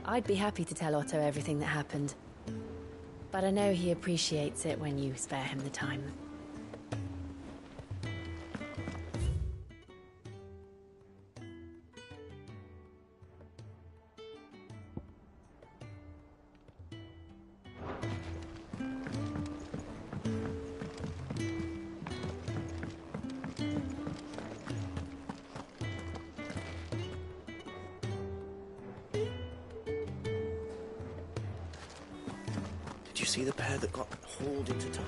I'd be happy to tell Otto everything that happened. But I know he appreciates it when you spare him the time. Did you see the pair that got hauled into time?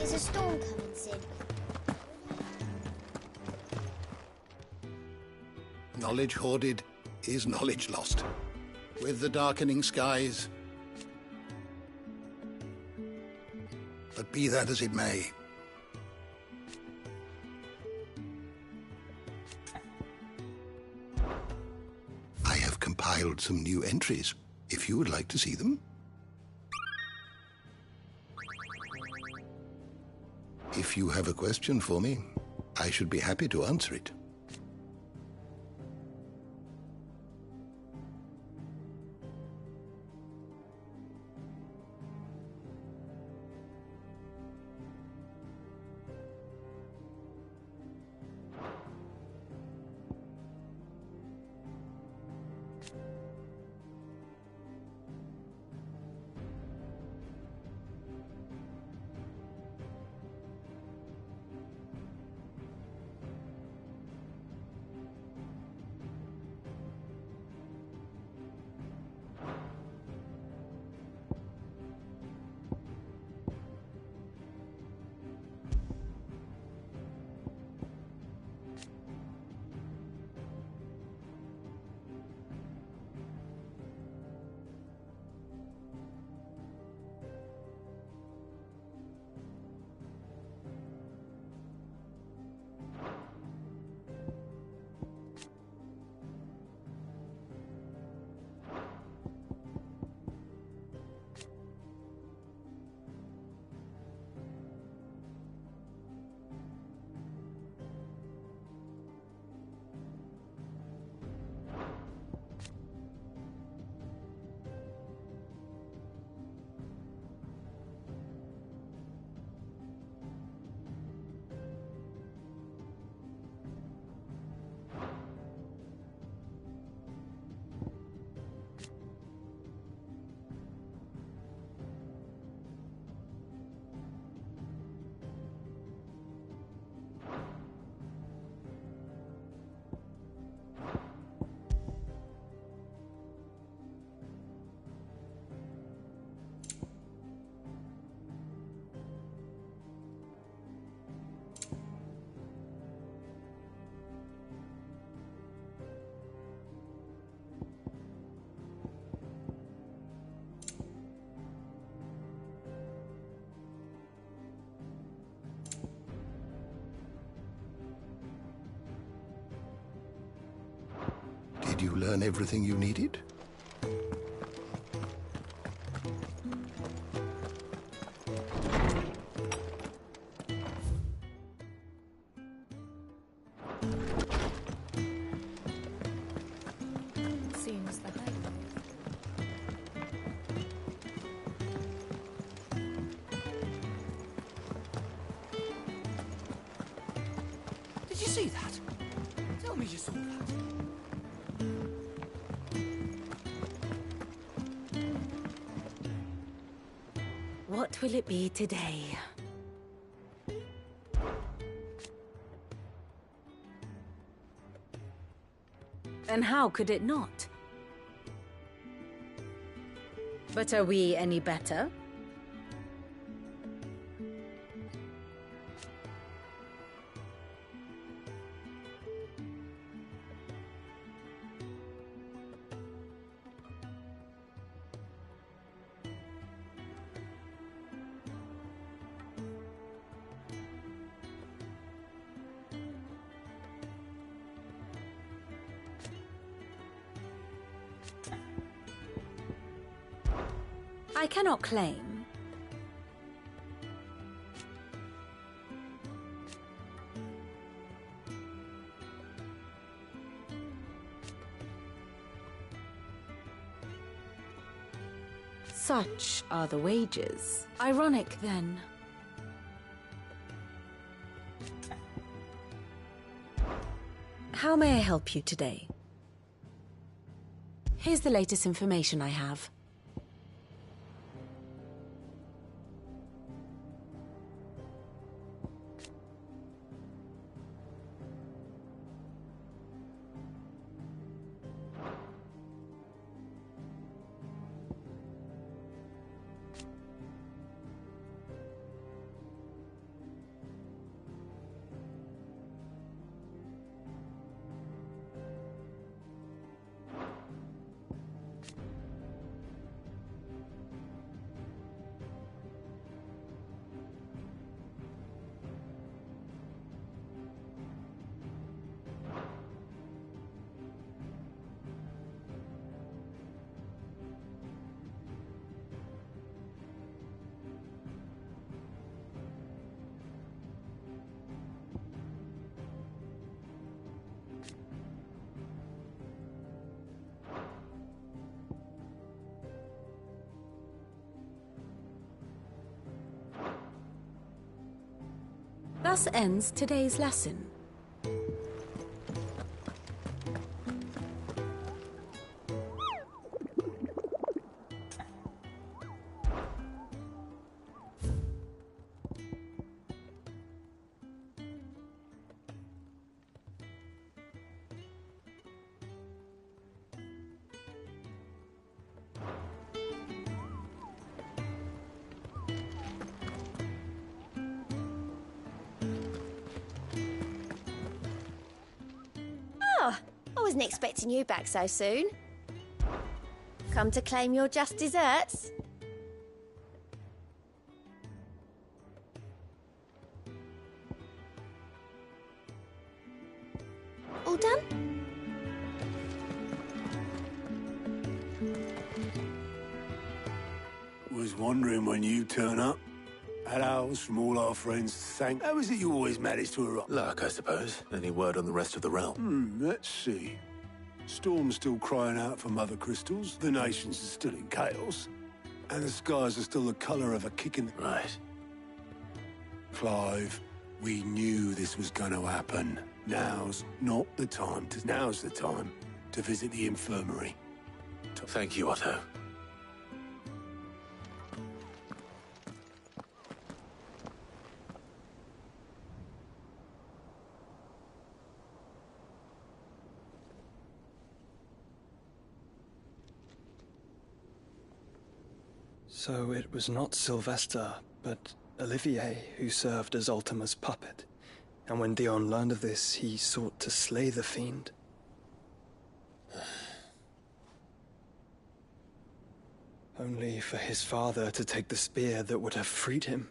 Is a storm coming, Sid? Knowledge hoarded is knowledge lost. With the darkening skies. But be that as it may, I have compiled some new entries, if you would like to see them. If you have a question for me, I should be happy to answer it. Did you learn everything you needed? Seems the highway. Did you see that? Tell me you saw that. What will it be today? And how could it not? But are we any better? I cannot claim. Such are the wages. Ironic, then. How may I help you today? Here's the latest information I have. Thus ends today's lesson. I wasn't expecting you back so soon. Come to claim your just desserts? All done? Was wondering when you turn up. Hellos from all our friends to thank. How is it you always manage to erupt? Luck, I suppose. Any word on the rest of the realm? Let's see. Storm's still crying out for Mother Crystals, the nations are still in chaos, and the skies are still the colour of a kick in the... Right. Clive, we knew this was going to happen. Now's not the time to... Now's the time to visit the infirmary. Thank you, Otto. So it was not Sylvester, but Olivier who served as Ultima's puppet. And when Dion learned of this, he sought to slay the fiend. Only for his father to take the spear that would have freed him.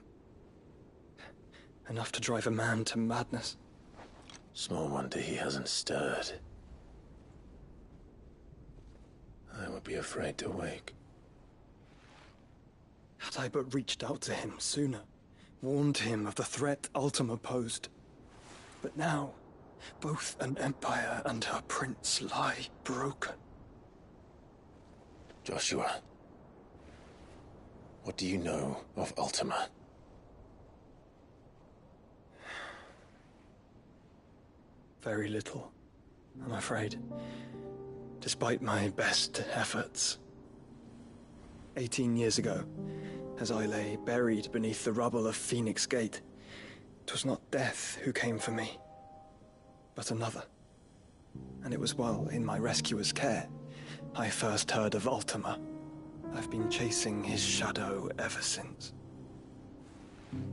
Enough to drive a man to madness. Small wonder he hasn't stirred. I would be afraid to wake. Had I but reached out to him sooner, warned him of the threat Ultima posed. But now, both an empire and her prince lie broken. Joshua, what do you know of Ultima? Very little, I'm afraid. Despite my best efforts. 18 years ago, as I lay buried beneath the rubble of Phoenix Gate, 'twas not death who came for me, but another. And it was while in my rescuer's care I first heard of Ultima. I've been chasing his shadow ever since.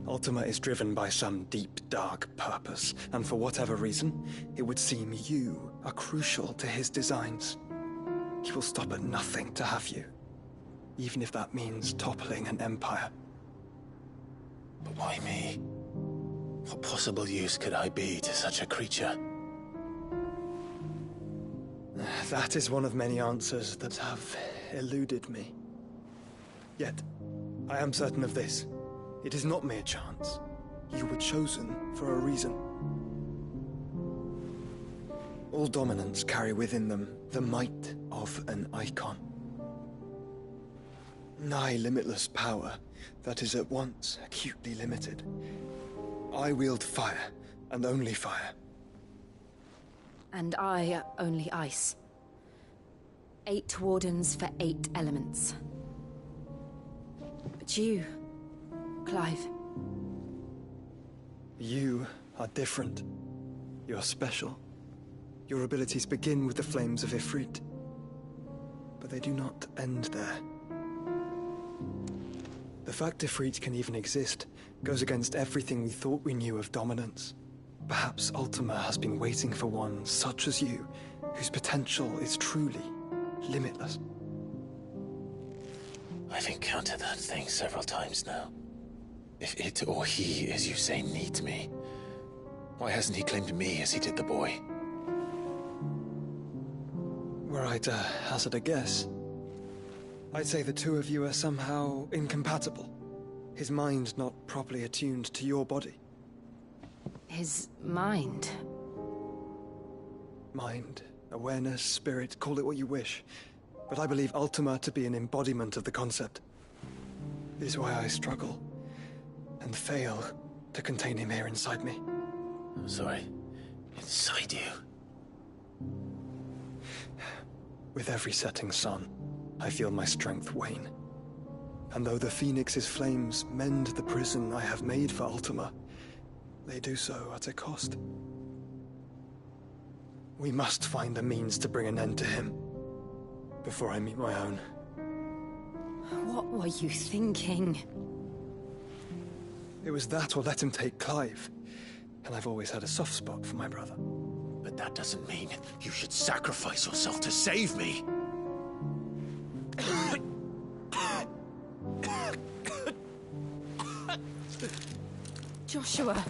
Ultima is driven by some deep, dark purpose, and for whatever reason, it would seem you are crucial to his designs. He will stop at nothing to have you, even if that means toppling an empire. But why me? What possible use could I be to such a creature? That is one of many answers that have eluded me. Yet, I am certain of this. It is not mere chance. You were chosen for a reason. All dominants carry within them the might of an icon. Nigh limitless power that is at once acutely limited. I wield fire, and only fire. And I only ice. 8 wardens for 8 elements. But you, Clive. You are different. You're special. Your abilities begin with the flames of Ifrit. But they do not end there. The fact Ifrit can even exist goes against everything we thought we knew of dominance. Perhaps Ultima has been waiting for one such as you, whose potential is truly limitless. I've encountered that thing several times now. If it or he, as you say, needs me, why hasn't he claimed me as he did the boy? Were I to hazard a guess, I'd say the two of you are somehow incompatible. His mind not properly attuned to your body. His mind. Mind, awareness, spirit, call it what you wish. But I believe Ultima to be an embodiment of the concept. This is why I struggle and fail to contain him here inside me. I'm sorry. Inside you? With every setting sun, I feel my strength wane. And though the Phoenix's flames mend the prison I have made for Ultima, they do so at a cost. We must find a means to bring an end to him before I meet my own. What were you thinking? It was that or let him take Clive. And I've always had a soft spot for my brother. But that doesn't mean you should sacrifice yourself to save me. Joshua.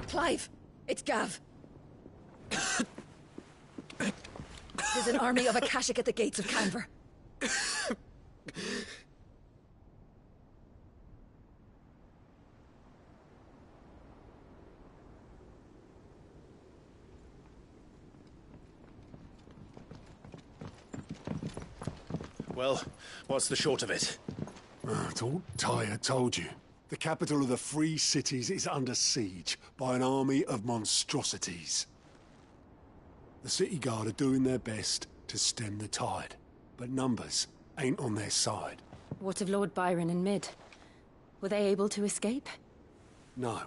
Clive, it's Gav. There's an army of Akashic at the gates of Canver. Well, what's the short of it? I thought Tyre told you. The capital of the Free Cities is under siege by an army of monstrosities. The City Guard are doing their best to stem the tide, but numbers ain't on their side. What of Lord Byron and Mid? Were they able to escape? No,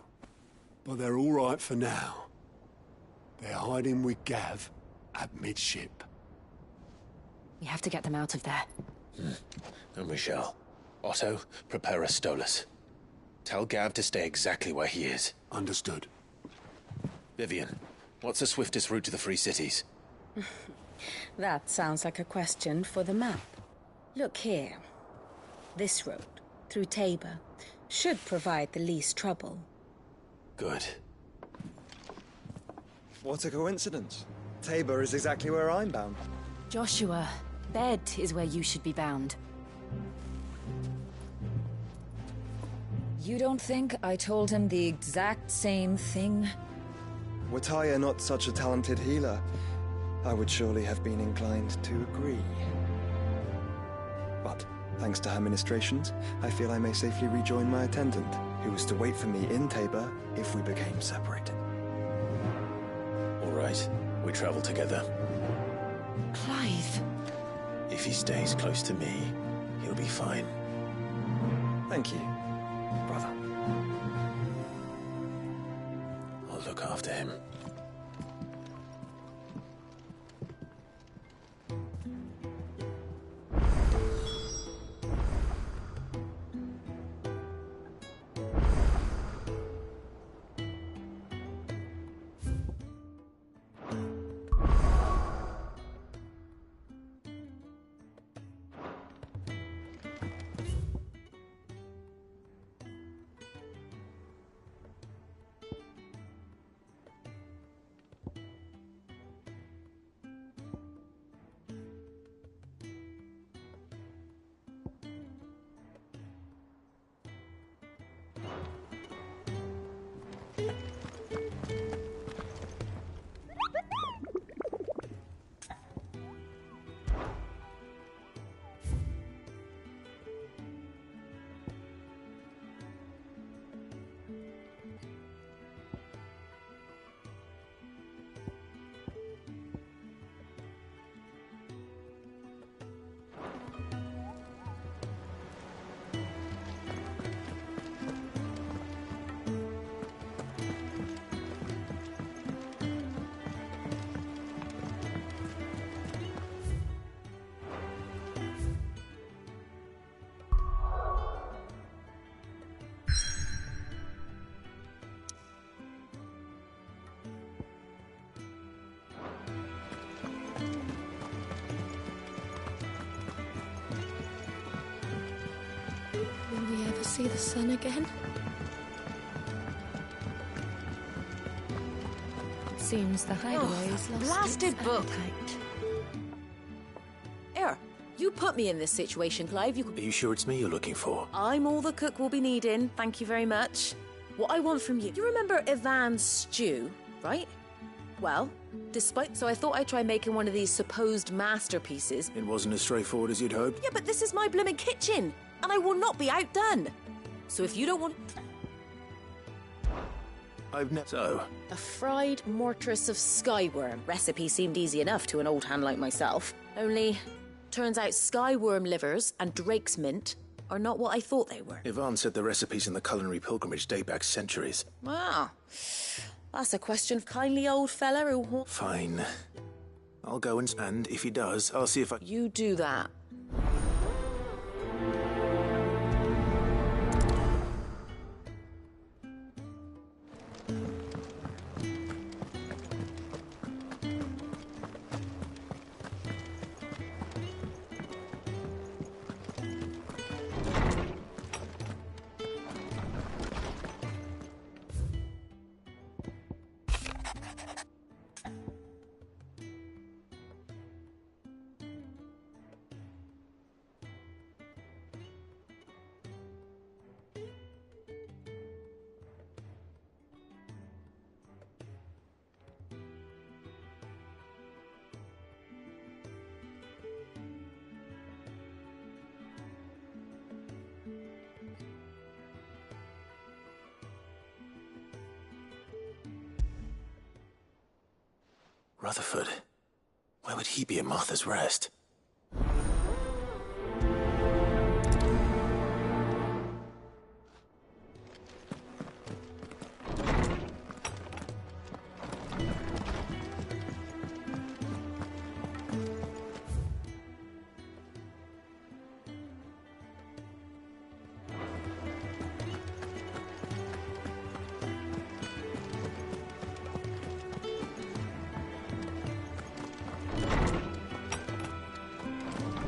but they're all right for now. They're hiding with Gav at midship. We have to get them out of there. And we shall. Otto, prepare a Stolas. Tell Gav to stay exactly where he is. Understood. Vivian, what's the swiftest route to the Free Cities? That sounds like a question for the map. Look here. This road, through Tabor, should provide the least trouble. Good. What a coincidence. Tabor is exactly where I'm bound. Joshua, bed is where you should be bound. You don't think I told him the exact same thing? Were Tyre not such a talented healer, I would surely have been inclined to agree. But, thanks to her ministrations, I feel I may safely rejoin my attendant, who was to wait for me in Tabor if we became separated. All right, we travel together. Clive. If he stays close to me, he'll be fine. Thank you, brother. I'll look after him. Will we ever see the sun again? Seems the hideaway is lost. Blasted its book! appetite. Here, you put me in this situation, Clive. Are you sure it's me you're looking for? I'm all the cook will be needing, thank you very much. What I want from you... You remember Ivan's stew, right? Well, so I thought I'd try making one of these supposed masterpieces. It wasn't as straightforward as you'd hoped. Yeah, but this is my blimmin' kitchen, and I will not be outdone. So if you don't want... I've never... So? A fried mortress of skyworm. Recipe seemed easy enough to an old hand like myself. Only, turns out skyworm livers and drake's mint are not what I thought they were. Ivan said the recipes in the culinary pilgrimage date back centuries. Wow. That's a question of kindly old fella who... Fine. I'll go and if he does, I'll see if I... You do that. Rutherford. Where would he be at Martha's Rest?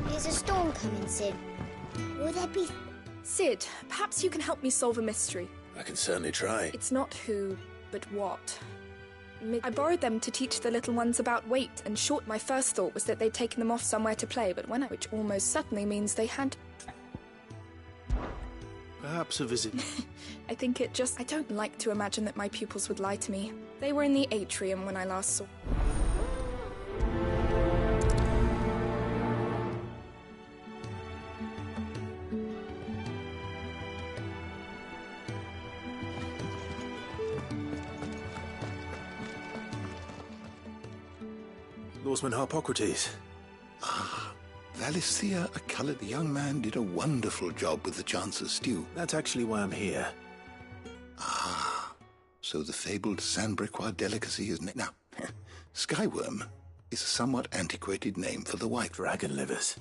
There's a storm coming, Sid. Will there be... Sid, perhaps you can help me solve a mystery. I can certainly try. It's not who, but what. I borrowed them to teach the little ones about weight and short. My first thought was that they'd taken them off somewhere to play, but which almost certainly means they had. Perhaps a visit. I think I don't like to imagine that my pupils would lie to me. They were in the atrium when I last saw. Lawsman Harpocrates. Ah, Valisthea, a coloured young man, did a wonderful job with the Chance's stew. That's actually why I'm here. Ah, so the fabled Sanbrequois delicacy is now, Skyworm is a somewhat antiquated name for the white dragon livers.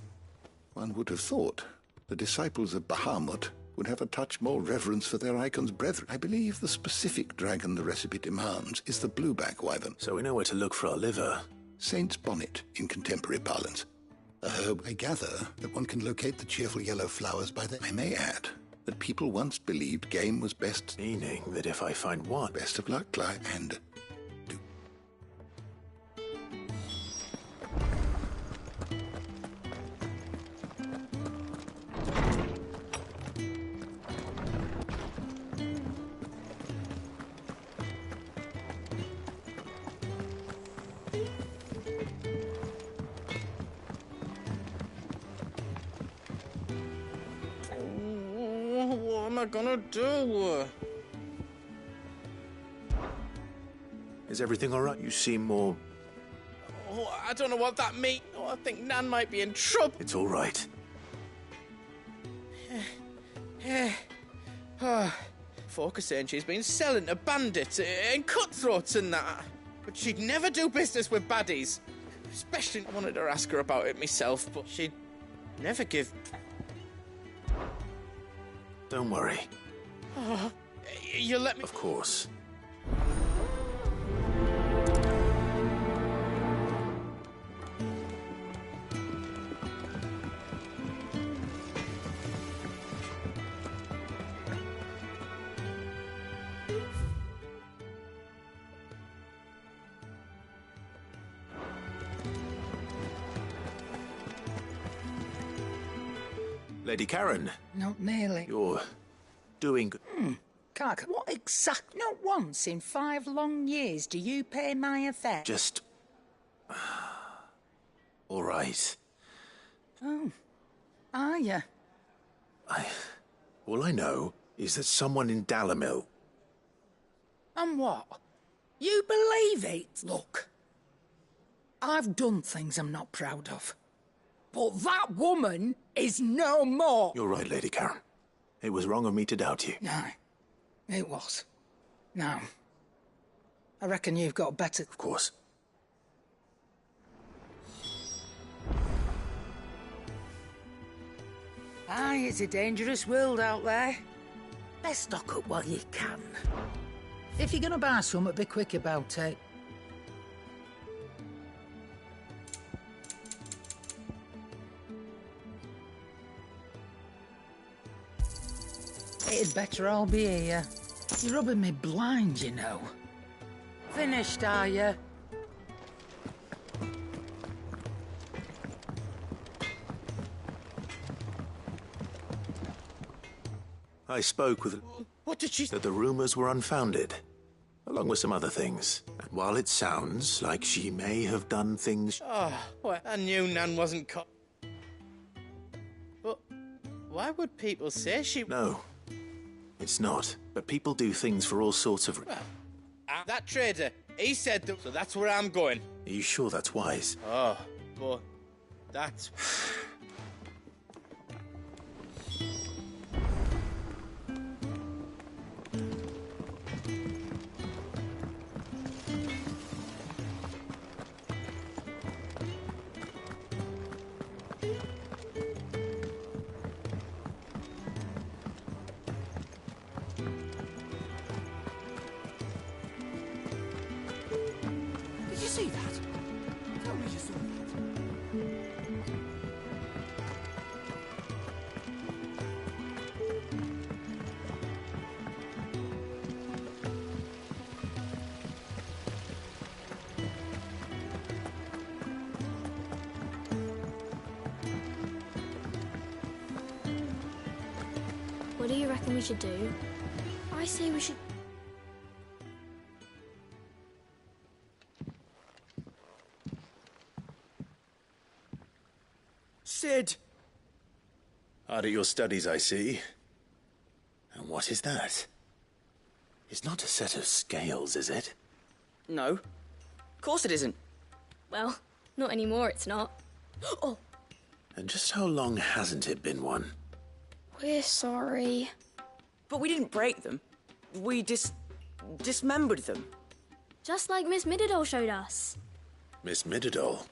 One would have thought the disciples of Bahamut would have a touch more reverence for their icon's brethren. I believe the specific dragon the recipe demands is the blueback wyvern. So we know where to look for our liver. Saint's bonnet in contemporary parlance. A herb, I gather, that one can locate the cheerful yellow flowers by the... I may add that people once believed game was best... Meaning that if I find one... Best of luck, Clive, and... What am I gonna do? Is everything all right? You seem more... Oh, I don't know what that means. Oh, I think Nan might be in trouble. It's all right. Folk are saying she's been selling to bandits and cutthroats and that. But she'd never do business with baddies. Especially, I wanted to ask her about it myself, but she'd never give... Don't worry. Oh, you let me... Of course. Lady Karen. Not nearly. You're doing... Carker, what exact... Not once in 5 long years do you pay my affair. Just... all right. Oh. Are you? All I know is that someone in Dalamil... And what? You believe it? Look, I've done things I'm not proud of. But that woman is no more. You're right, Lady Karen. It was wrong of me to doubt you. No, it was. Now, I reckon you've got better... Of course. Aye, it's a dangerous world out there. Best stock up while you can. If you're gonna buy something, be quick about it. It'd better all be here. You're rubbing me blind, you know. Finished, are you? I spoke with... What did she... That the rumors were unfounded, along with some other things. And while it sounds like she may have done things... Oh, well, I knew Nan wasn't caught. But why would people say she... No, it's not. But people do things for all sorts of... Well, that trader, he said that, so that's where I'm going. Are you sure that's wise? Oh, but that's... Did you see that? Tell me you saw that. reckon we should do? I say we should... Cid! Hard at your studies, I see. And what is that? It's not a set of scales, is it? No. Of course it isn't. Well, not anymore, it's not. Oh! And just how long hasn't it been one? We're sorry. But we didn't break them. We dismembered them. Just like Miss Mididol showed us. Miss Mididol?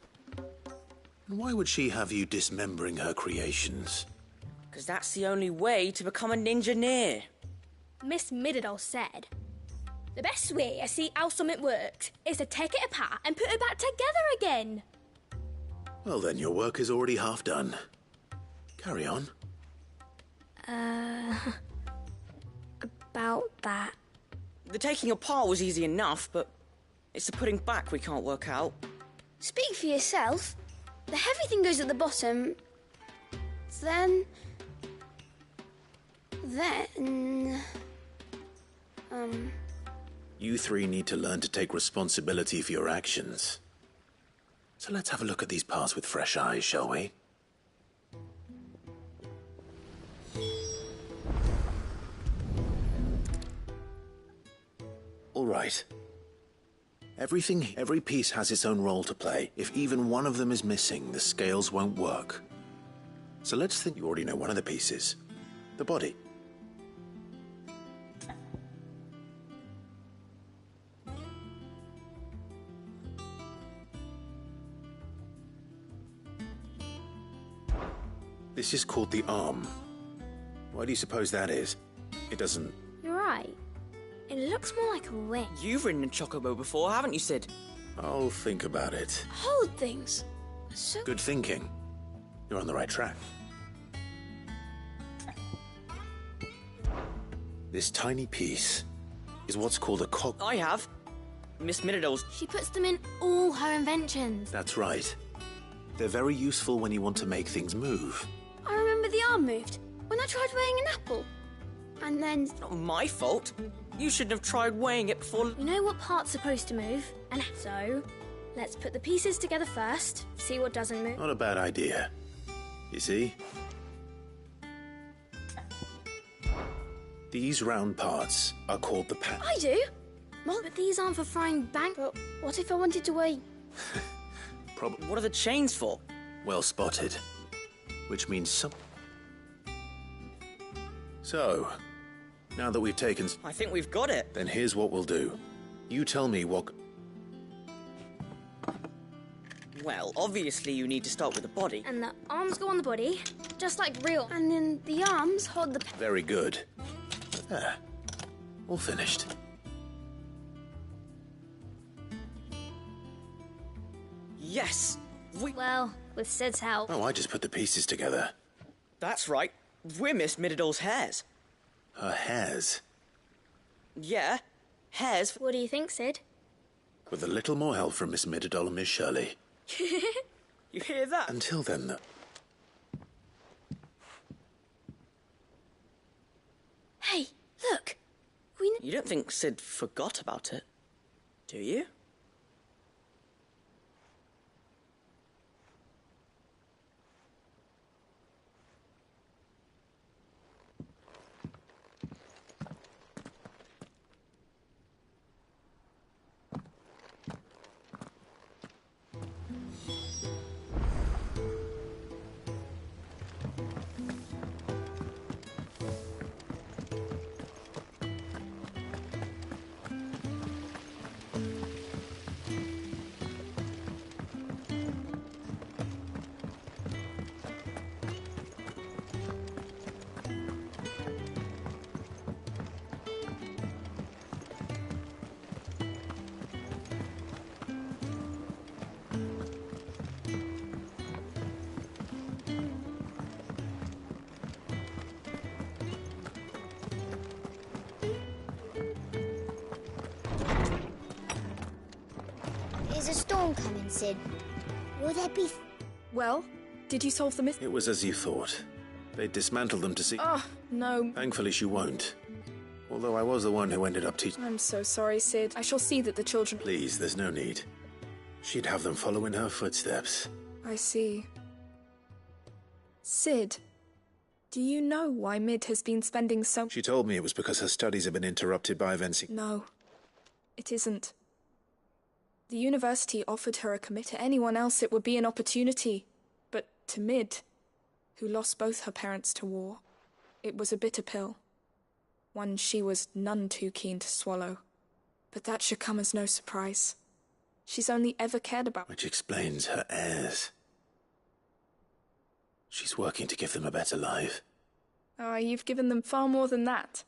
And why would she have you dismembering her creations? Because that's the only way to become a ninja-near. Miss Mididol said, the best way to see how something works is to take it apart and put it back together again. Well then, your work is already half done. Carry on. About that. The taking apart was easy enough, but it's the putting back we can't work out. Speak for yourself. The heavy thing goes at the bottom. Then... You three need to learn to take responsibility for your actions. So let's have a look at these parts with fresh eyes, shall we? All right. Every piece has its own role to play. If even one of them is missing, the scales won't work. So let's think you already know one of the pieces. The body. This is called the arm. Why do you suppose that is? It doesn't... You're right. It looks more like a wing. You've ridden a chocobo before, haven't you, Cid? I'll think about it. Hold things. So... Good thinking. You're on the right track. This tiny piece is what's called a cog... I have. Miss Mididol's... She puts them in all her inventions. That's right. They're very useful when you want to make things move. I remember the arm moved when I tried weighing an apple. And then... It's not my fault. You shouldn't have tried weighing it before... You know what part's supposed to move? And so, let's put the pieces together first, see what doesn't move. Not a bad idea. You see? These round parts are called the pan... I do! Well, but these aren't for frying bank... But what if I wanted to weigh... What are the chains for? Well spotted. Which means some... So, now that we've taken... I think we've got it. Then here's what we'll do. You tell me what... Well, obviously you need to start with the body. And the arms go on the body, just like real. And then the arms hold the... Very good. There. All finished. Yes! Well, with Cid's help. Oh, I just put the pieces together. That's right. We're Miss Mididol's hairs. Her hairs? Yeah, hairs. What do you think, Cid? With a little more help from Miss Mididol and Miss Shirley. You hear that? Until then, though. Hey, look! You don't think Cid forgot about it, do you? There's a storm coming, Cid. Will there be... Well, did you solve the mystery? It was as you thought. They dismantled them to see... Oh, no. Thankfully she won't. Although I was the one who ended up teaching... I'm so sorry, Sid. I shall see that the children... Please, there's no need. She'd have them follow in her footsteps. I see. Sid, do you know why Mid has been spending so... She told me it was because her studies have been interrupted by events... No, it isn't. The university offered her a commit. To anyone else it would be an opportunity. But to Mid, who lost both her parents to war, it was a bitter pill. One she was none too keen to swallow. But that should come as no surprise. She's only ever cared about... Which explains her heirs. She's working to give them a better life. Ah, you've given them far more than that.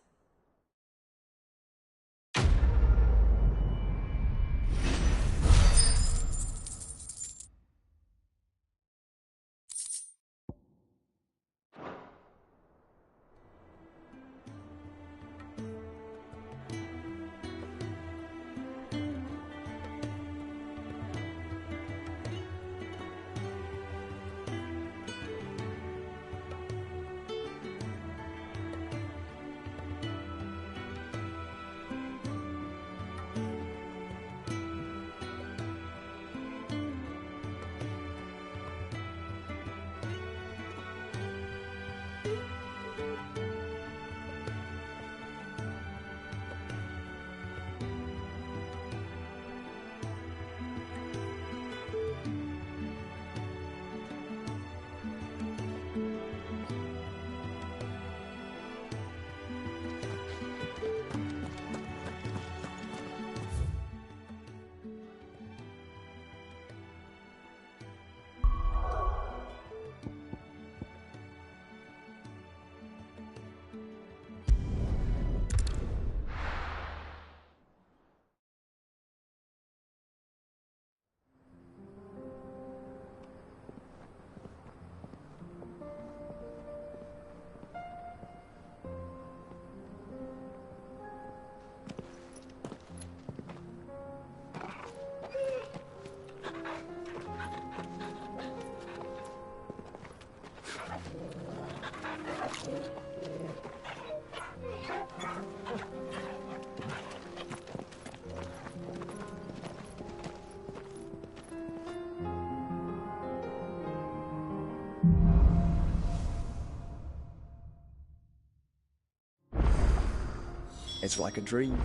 It's like a dream.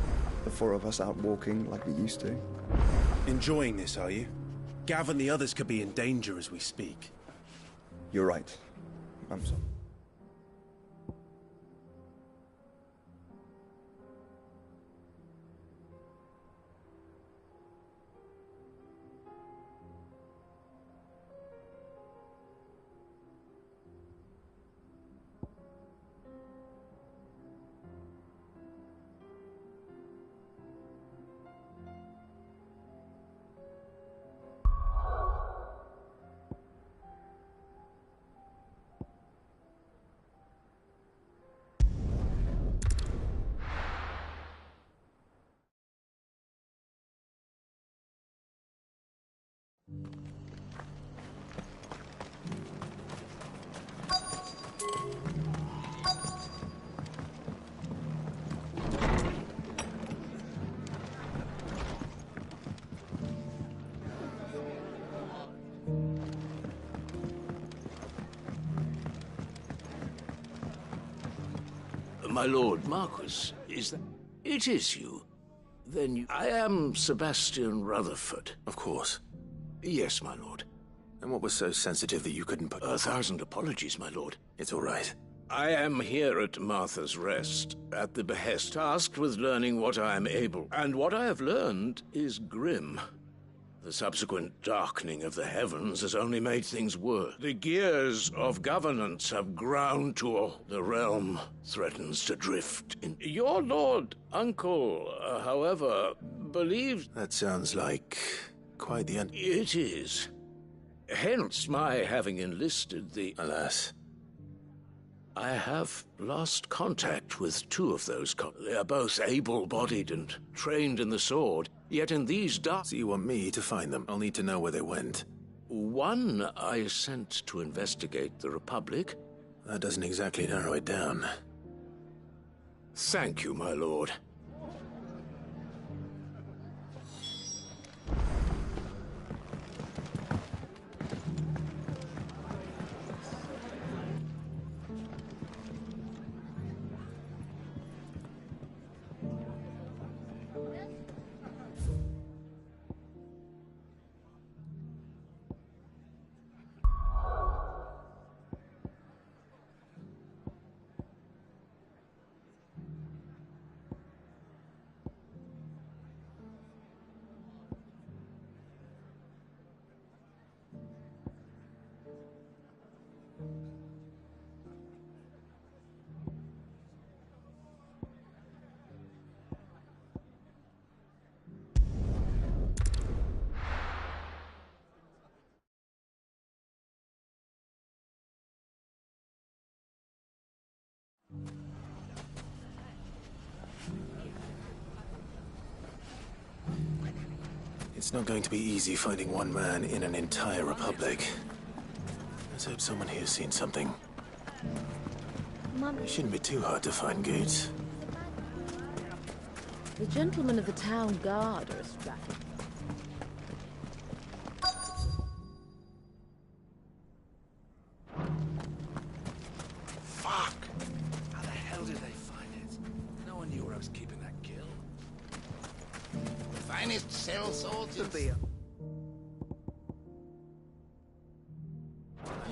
The four of us out walking like we used to. Enjoying this, are you? Gav and the others could be in danger as we speak. You're right. I'm sorry. My lord Marquis, is that... It is you. Then you... I am Sebastian Rutherford. Of course. Yes, my lord. And what was so sensitive that you couldn't put... 1,000 apologies, my lord. It's all right. I am here at Martha's Rest, at the behest, tasked with learning what I am able. And what I have learned is grim. The subsequent darkening of the heavens has only made things worse. The gears of governance have ground to a... The realm threatens to drift in... Your lord uncle, however, believes... That sounds like quite the end. It is. Hence my having enlisted the... Alas. I have lost contact with two of those. They are both able-bodied and trained in the sword. Yet in these dark... So you want me to find them? I'll need to know where they went. One I sent to investigate the Republic, That doesn't exactly narrow it down. Thank you, my lord. It's not going to be easy finding one man in an entire republic. Let's hope someone here's seen something. It shouldn't be too hard to find Gates. The gentlemen of the town guard are a strapping. Fuck! How the hell did they find it? No one knew where I was keeping that kill. The finest cell swords in the...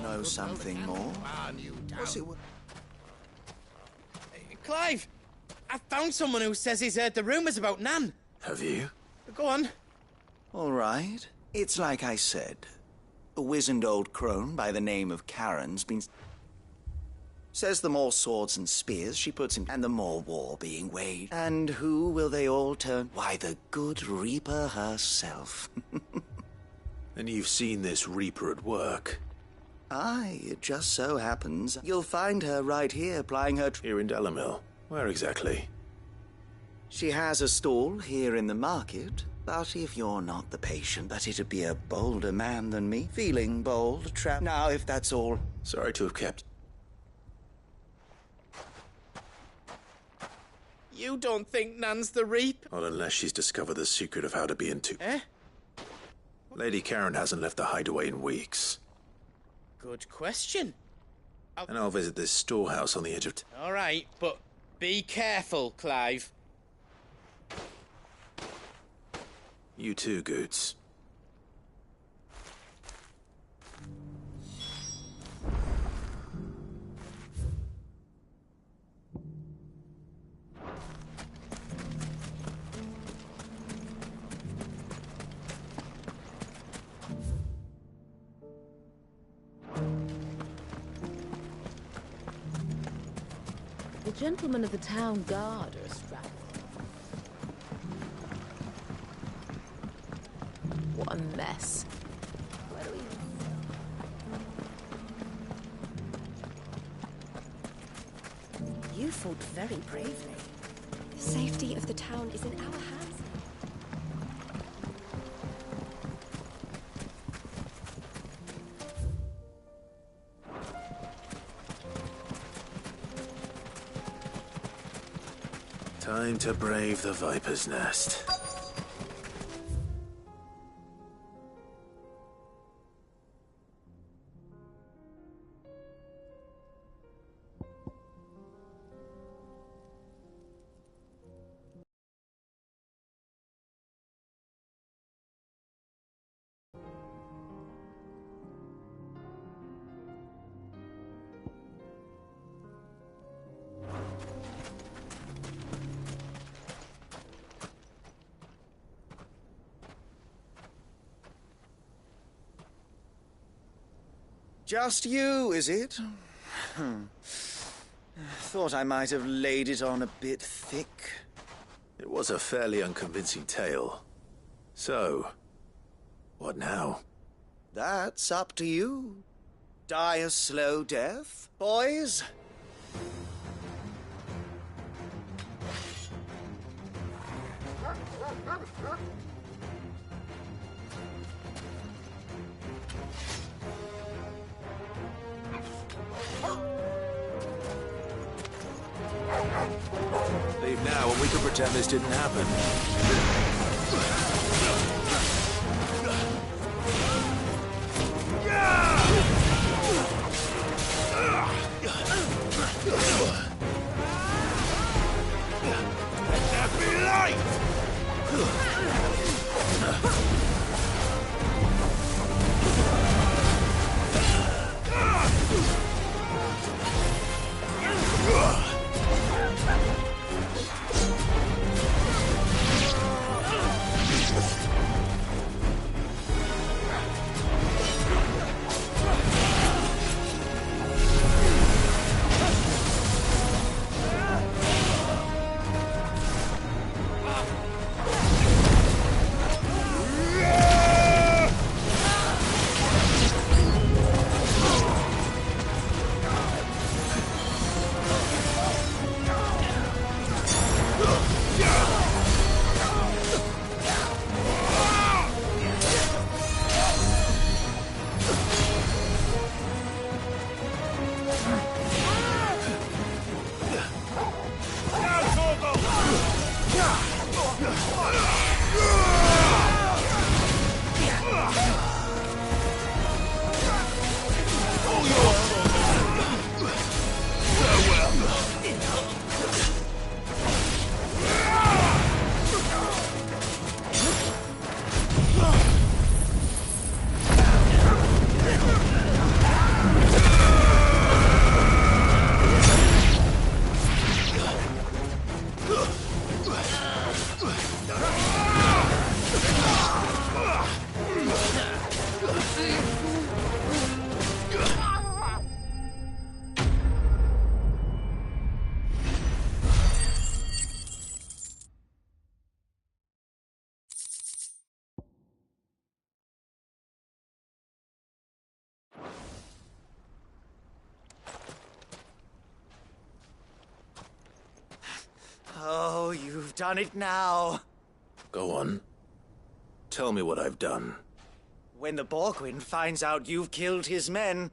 Know something more? What's it? Clive! I found someone who says he's heard the rumours about Nan. Have you? Go on. All right. It's like I said. A wizened old crone by the name of Karen's been... Says the more swords and spears she puts in, and the more war being waged. And who will they all turn? Why, the good Reaper herself. And you've seen this Reaper at work? Aye, it just so happens. You'll find her right here plying her... Here in Delamil? Where exactly? She has a stall here in the market, but if you're not the patient, but it'd be a bolder man than me. Feeling bold, Now, if that's all... Sorry to have kept... You don't think Nan's the Reap? Not unless she's discovered the secret of how to be into... Eh? Lady Karen hasn't left the hideaway in weeks. Good question. And I'll visit this storehouse on the edge of... All right, but be careful, Clive. You too, Goots. The gentlemen of the town guard are a strapping. What a mess. Where do we... You fought very bravely. The safety of the town is in our hands. Time to brave the Viper's Nest. Just you, is it? Thought I might have laid it on a bit thick. It was a fairly unconvincing tale. So, what now? That's up to you. Die a slow death, boys? Leave now and we can pretend this didn't happen. Oh, you've done it now. Go on. Tell me what I've done. When the Borgwyn finds out you've killed his men,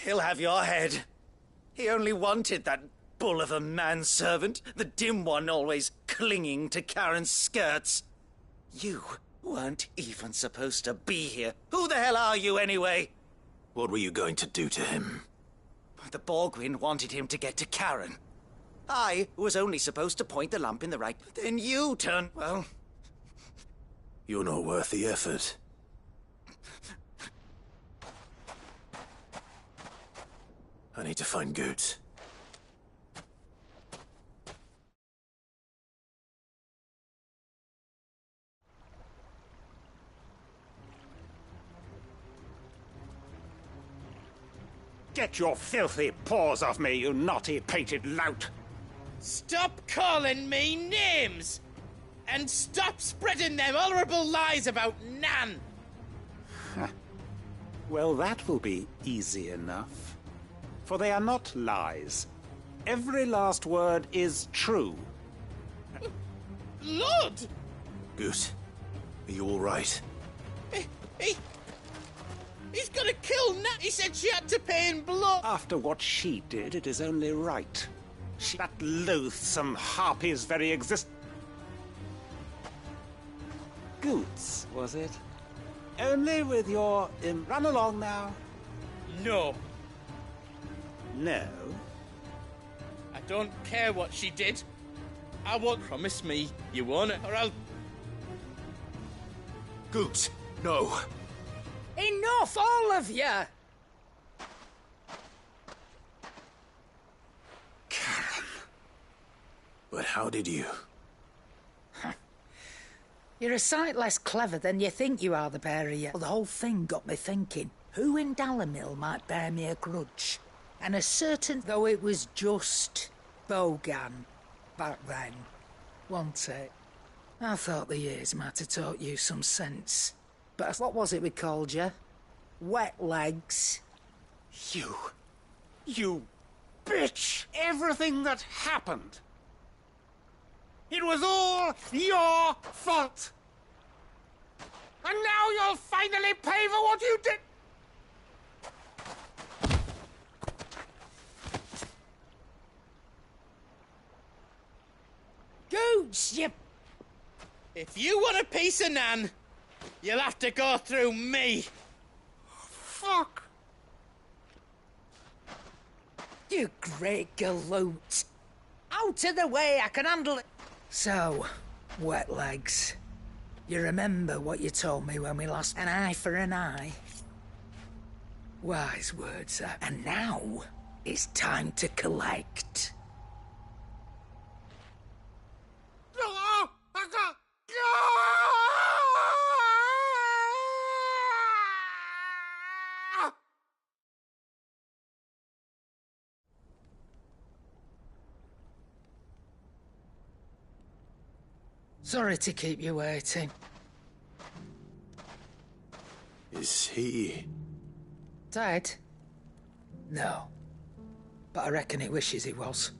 he'll have your head. He only wanted that bull of a manservant, the dim one always clinging to Karen's skirts. You weren't even supposed to be here. Who the hell are you, anyway? What were you going to do to him? The Borgwyn wanted him to get to Karen. I was only supposed to point the lamp in the right, but then you turn, well... You're not worth the effort. I need to find Goetz. Get your filthy paws off me, you naughty painted lout! Stop calling me names! And stop spreading them horrible lies about Nan! Well, that will be easy enough. For they are not lies. Every last word is true. Lord! Goetz, are you all right? He's gonna kill Nan! He said she had to pay in blood! After what she did, it is only right. That loathsome harpy's very Goetz, was it? Only with your... run along now. No. No? I don't care what she did. I won't. Promise me you won't, or I'll... Goetz, no. Enough, all of you! Karen. But how did you? You're a sight less clever than you think you are, the pair of you. Well, the whole thing got me thinking, who in Dalimil might bear me a grudge? And as certain though it was just Bogan back then, wasn't it? I thought the years might have taught you some sense. But what was it we called you? Wet legs. You bitch! Everything that happened. It was all your fault. And now you'll finally pay for what you did. Goots, you... If you want a piece of Nan, you'll have to go through me. Fuck. You great galoot. Out of the way, I can handle it. So, wet legs. You remember what you told me when we lost an eye for an eye? Wise words, sir. And now, it's time to collect. Sorry to keep you waiting. Is he... Dead? No. But I reckon he wishes he was.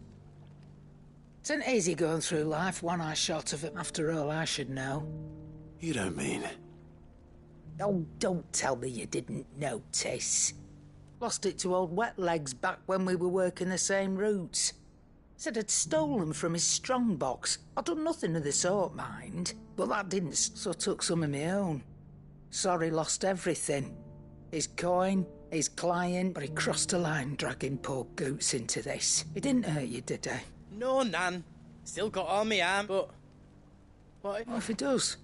It ain't easy going through life, one eye short of it. After all, I should know. You don't mean... Oh, don't tell me you didn't notice. Lost it to old Wet Legs back when we were working the same routes. Said I'd stolen from his strongbox. I'd done nothing of the sort, mind. But that didn't, so I took some of my own. Sorry, lost everything. His coin, his client, but he crossed a line dragging poor Goots into this. It didn't hurt you, did he? No, Nan. Still got all my arm, but... What if he does?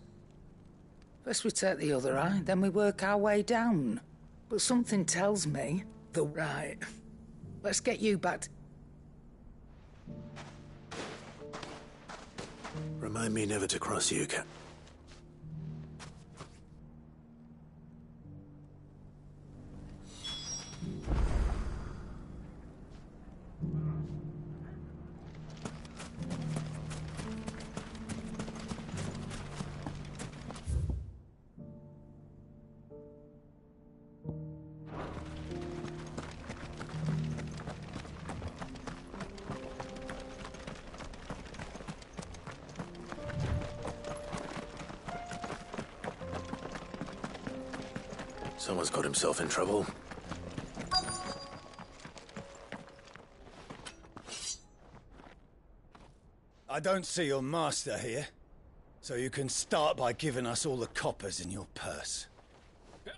First we take the other eye, then we work our way down. But something tells me... Right. Let's get you back to... Remind me never to cross you, Cap. Someone's got himself in trouble. I don't see your master here, so you can start by giving us all the coppers in your purse.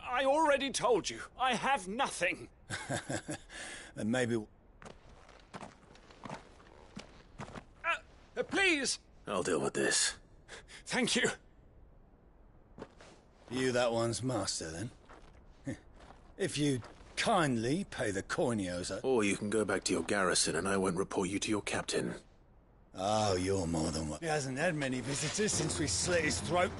I already told you, I have nothing. And maybe... Please! I'll deal with this. Thank you. You that one's master, then? If you'd kindly pay the coinios... Or you can go back to your garrison and I won't report you to your captain. Oh, you're more than what... He hasn't had many visitors since we slit his throat.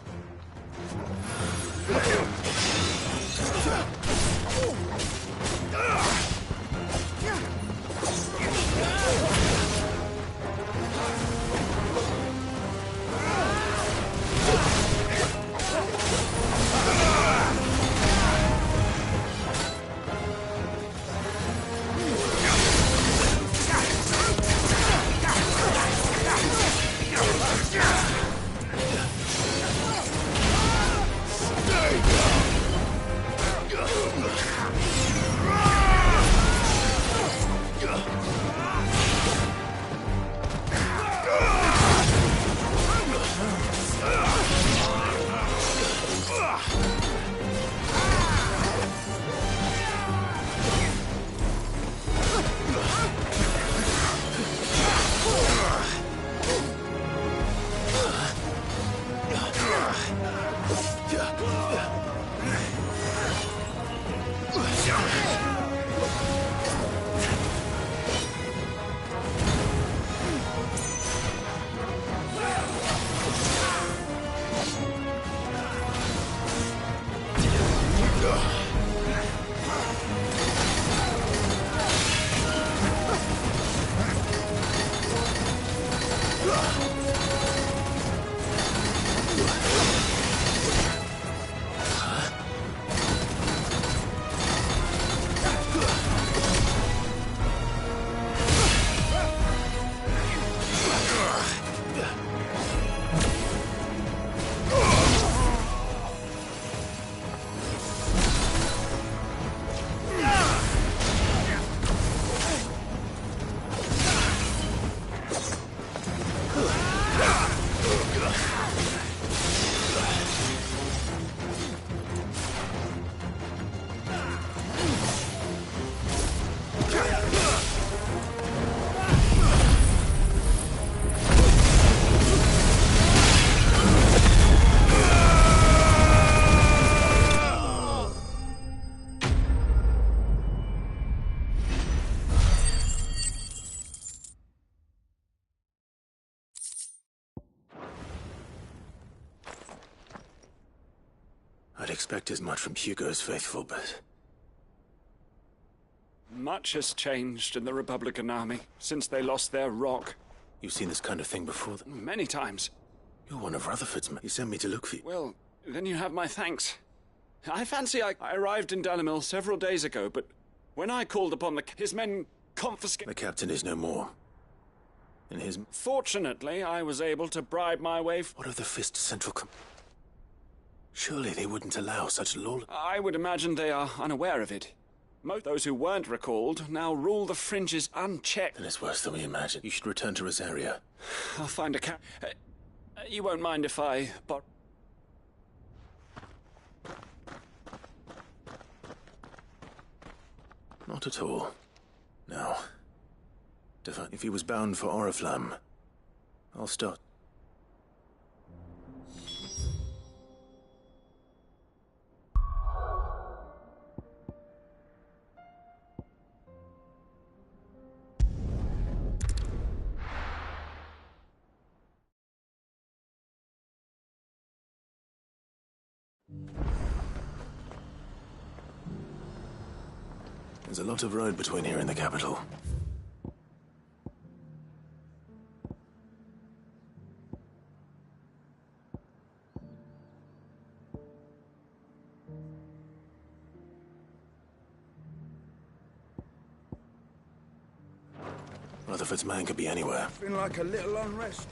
I'd expect as much from Hugo's faithful, but... Much has changed in the Republican army since they lost their rock. You've seen this kind of thing before? Many times. You're one of Rutherford's men. He sent me to look for you. Well, then you have my thanks. I fancy I arrived in Dalimil several days ago, but when I called upon his men confiscated... The captain is no more. And his... Fortunately, I was able to bribe my way... What of the Fist Central Surely they wouldn't allow such lawless... I would imagine they are unaware of it. Most those who weren't recalled now rule the fringes unchecked. Then it's worse than we imagined. You should return to Rosaria. I'll find a you won't mind if I... Not at all. Now, if he was bound for Oriflamme, I'll start. There's a lot of road between here and the capital. Rutherford's man could be anywhere. Been like a little unrest.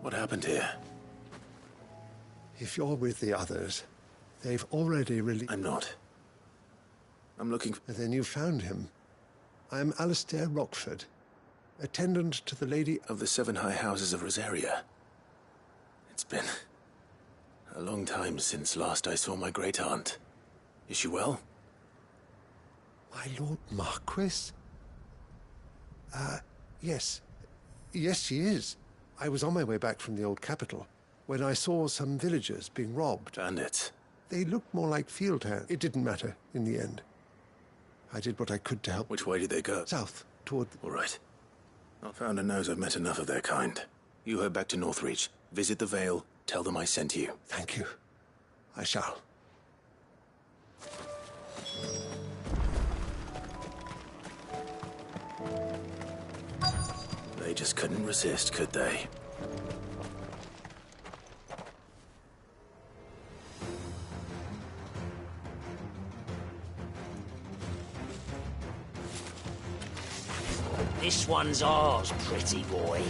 What happened here? If you're with the others, they've already released... I'm not. I'm looking for... Then you found him. I'm Alistair Rockford, attendant to the Lady... Of the 7 High Houses of Rosaria. It's been a long time since last I saw my great-aunt. Is she well? My Lord Marquis? Yes. Yes, she is. I was on my way back from the old capital when I saw some villagers being robbed. Bandits? They looked more like field hands. It didn't matter in the end. I did what I could to help. Which way did they go? South, toward... All right. Founder knows I've met enough of their kind. You head back to Northreach. Visit the Vale. Tell them I sent you. Thank you. I shall. They just couldn't resist, could they? This one's ours, pretty boy.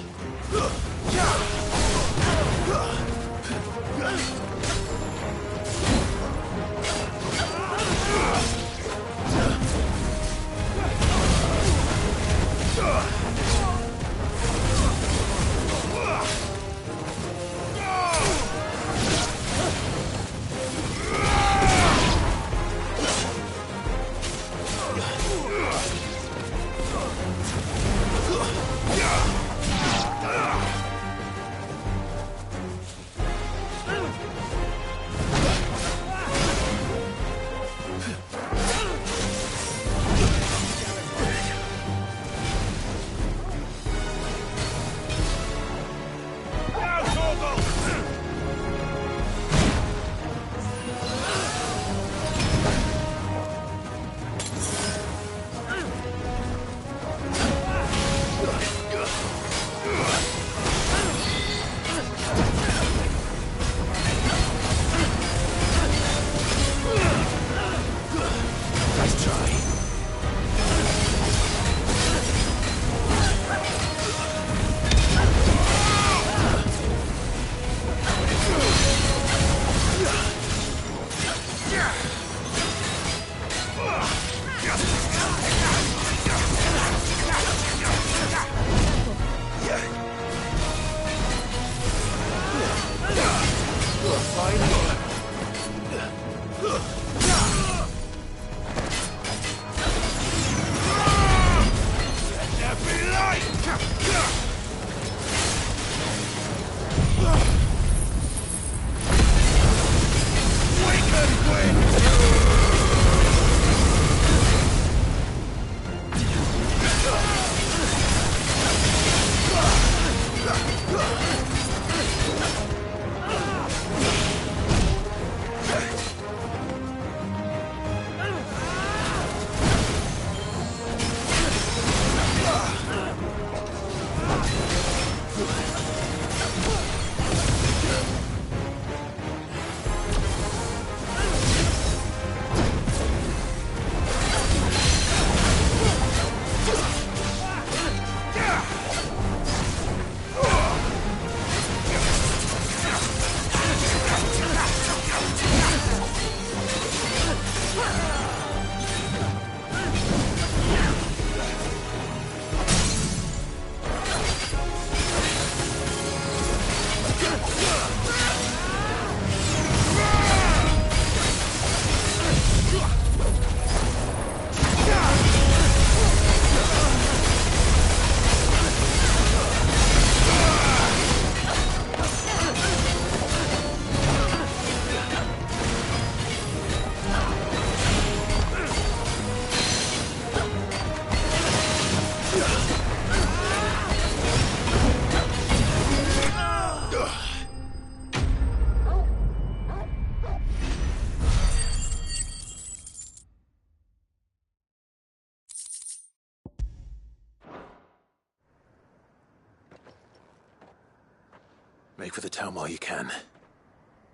Make for the town while you can.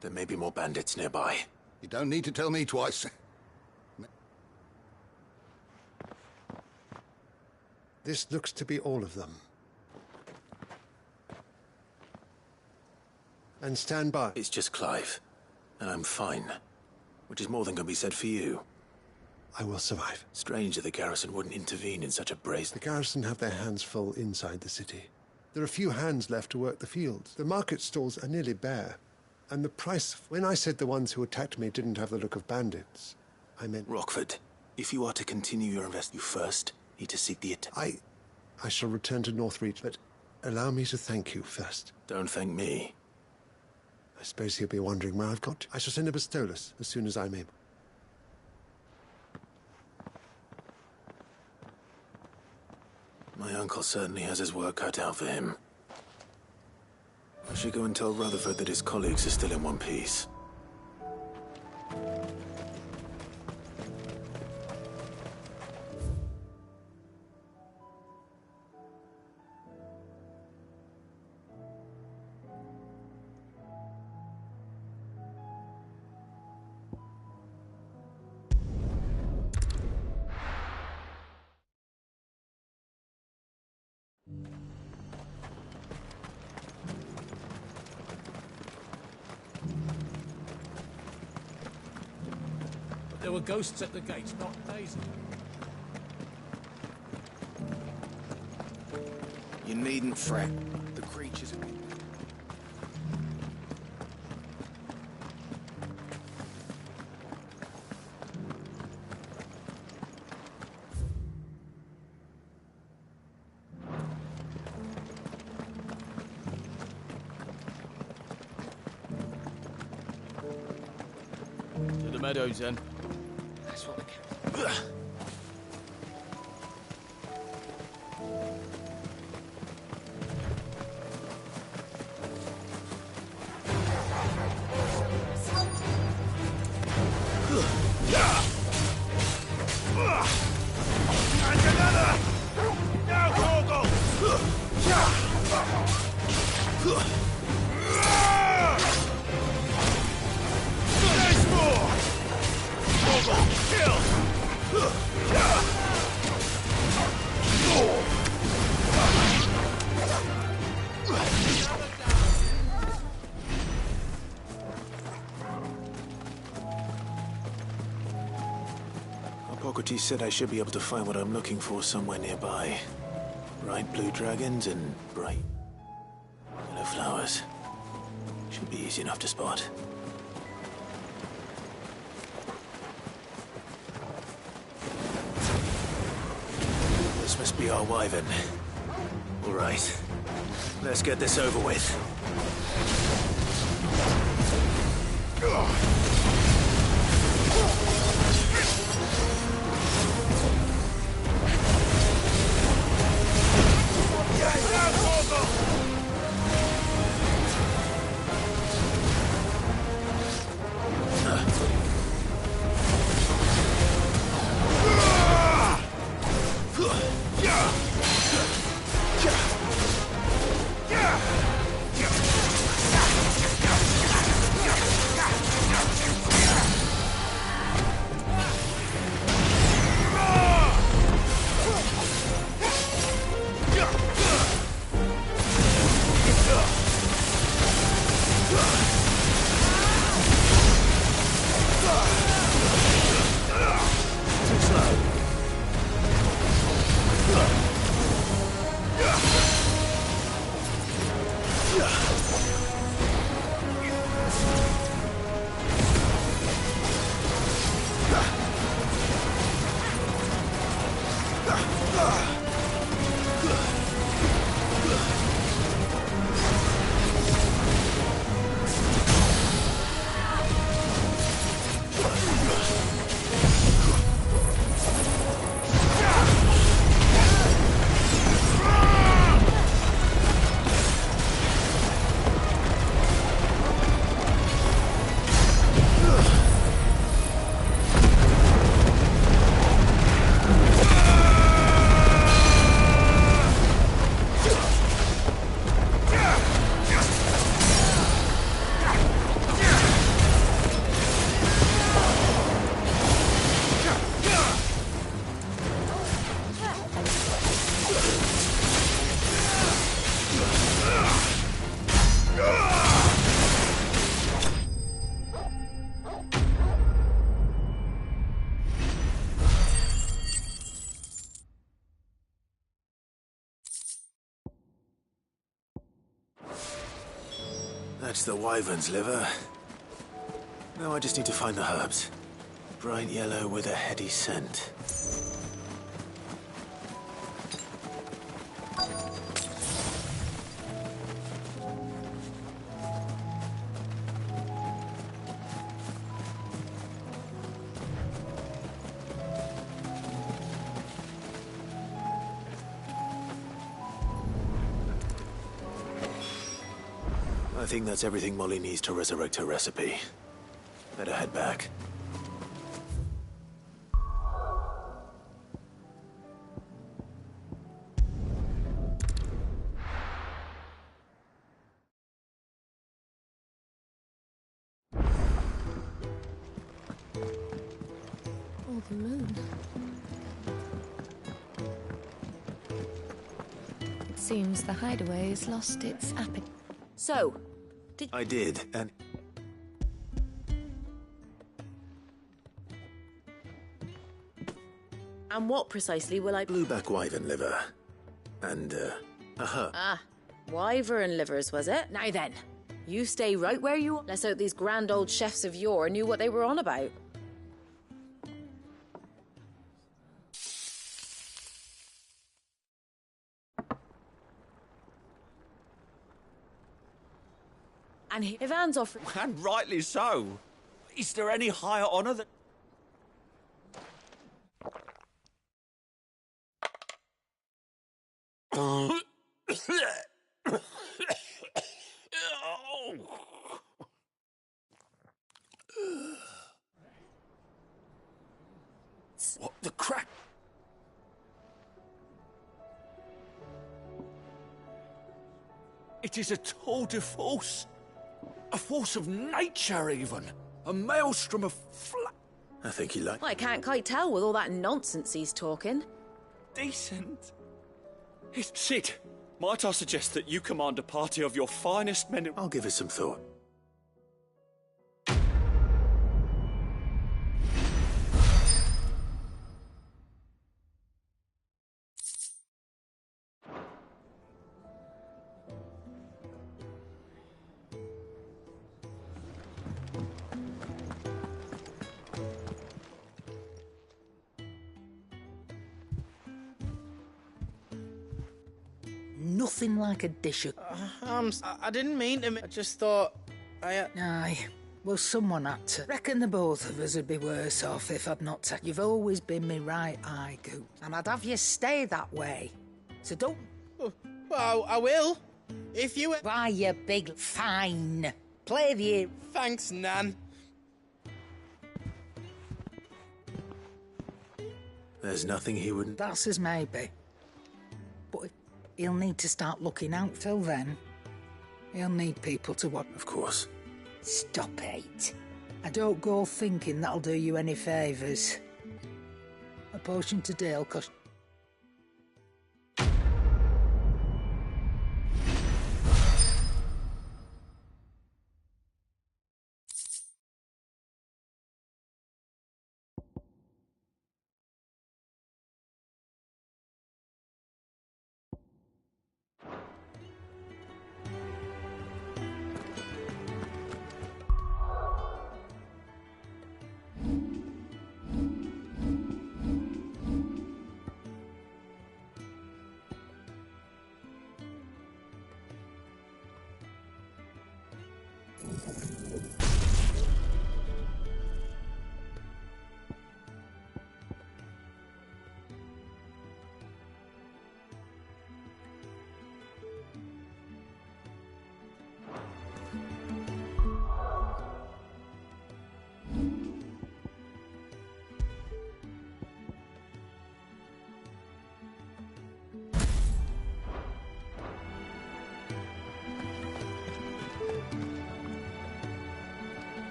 There may be more bandits nearby. You don't need to tell me twice. This looks to be all of them. And stand by. It's just Clive. And I'm fine. Which is more than can be said for you. I will survive. Strange that the garrison wouldn't intervene in such a brazen... The garrison have their hands full inside the city. There are few hands left to work the fields. The market stalls are nearly bare. And the price... When I said the ones who attacked me didn't have the look of bandits, I meant... Rockford, if you are to continue your investment, you first need to seek the attack. I shall return to Northreach, but allow me to thank you first. Don't thank me. I suppose he'll be wondering where I've got to. I shall send a Bastolus as soon as I'm able. My uncle certainly has his work cut out for him. I should go and tell Rutherford that his colleagues are still in one piece. There were ghosts at the gates, not Daisy. You needn't fret. The creatures have been... To the meadows, then. That's what the cat... Hippocrates said I should be able to find what I'm looking for somewhere nearby. Bright blue dragons and bright yellow flowers. Should be easy enough to spot. This must be our wyvern. All right. Let's get this over with. That's the wyvern's liver. Now I just need to find the herbs. Bright yellow with a heady scent. I think that's everything Molly needs to resurrect her recipe. Better head back. Oh, the moon. It seems the hideaway has lost its appetite. So, I did, and... And what precisely will I... Blueback wyvern liver. And, a herb. Ah, wyvern livers, was it? Now then, you stay right where you are. Let's hope these grand old chefs of yore knew what they were on about. And Ivan's offering... And rightly so. Is there any higher honour than... What the crap? It is a tour de force. A force of nature, even. A maelstrom of I think he liked... Well, I can't quite tell with all that nonsense he's talking. Decent. Sid, might I suggest that you command a party of your finest men... I'll give it some thought. Nothing like a dish of... I didn't mean to... I just thought... Aye. Well, someone had to. Reckon the both of us would be worse off if I'd not taken... You've always been me right eye, Goot. And I'd have you stay that way. So don't... Well, I will. If you... Why, you big... Fine. Play the... Thanks, Nan. There's nothing he wouldn't... That's as maybe. But he'll need to start looking out till then. He'll need people to what? Of course. Stop it. I don't go thinking that'll do you any favours. A potion to Dale cost...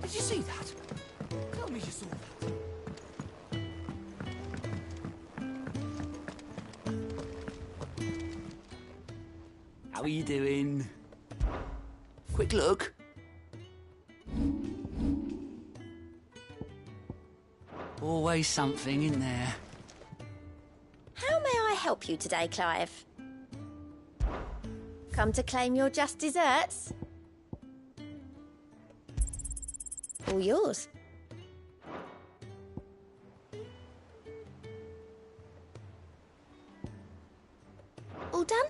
Did you see that? Tell me you saw that. How are you doing? Quick look. Always something in there. How may I help you today, Clive? Come to claim your just desserts? All yours. All done?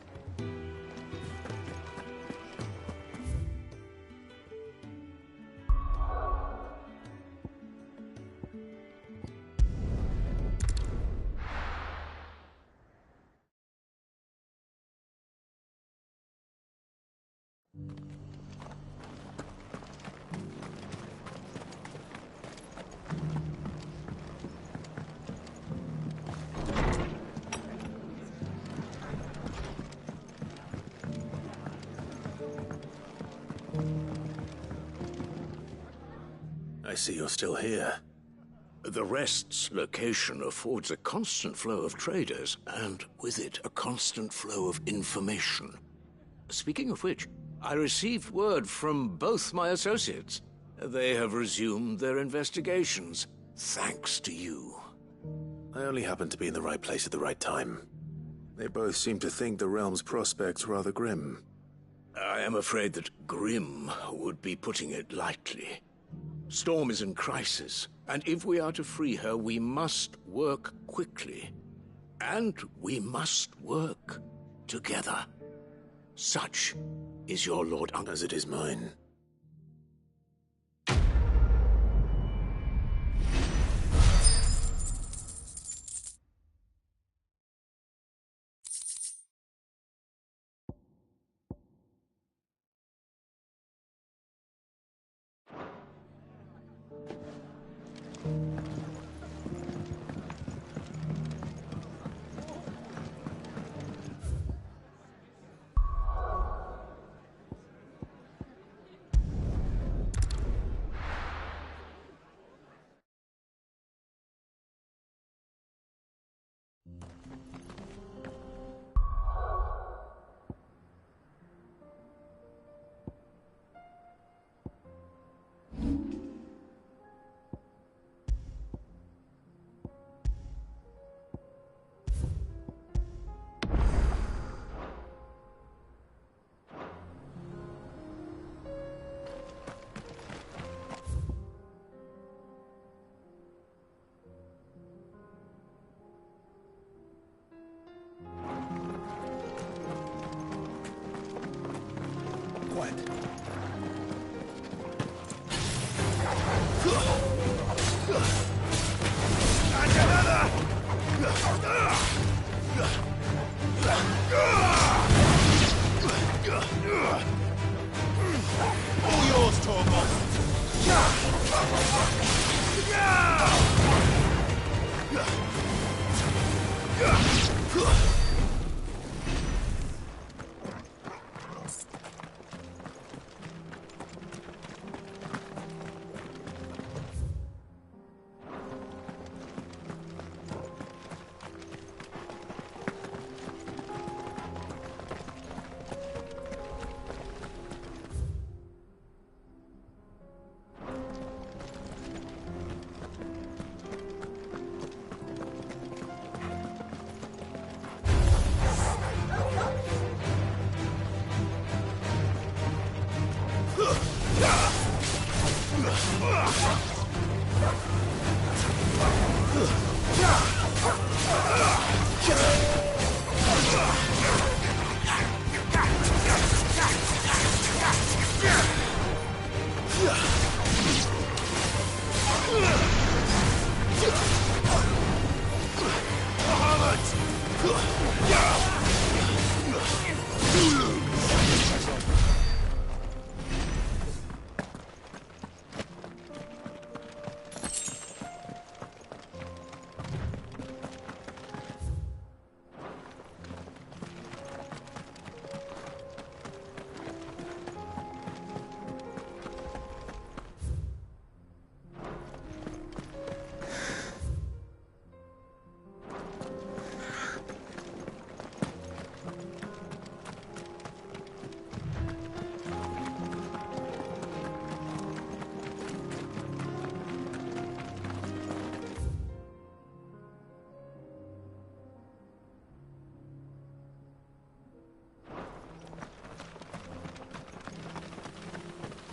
I see you're still here. The Rest's location affords a constant flow of traders, and with it, a constant flow of information. Speaking of which, I received word from both my associates. They have resumed their investigations, thanks to you. I only happened to be in the right place at the right time. They both seem to think the realm's prospects rather grim. I am afraid that grim would be putting it lightly. Storm is in crisis, and if we are to free her, we must work quickly. And we must work together. Such is your Lord Uncle. As it is mine. All yours, Tormund!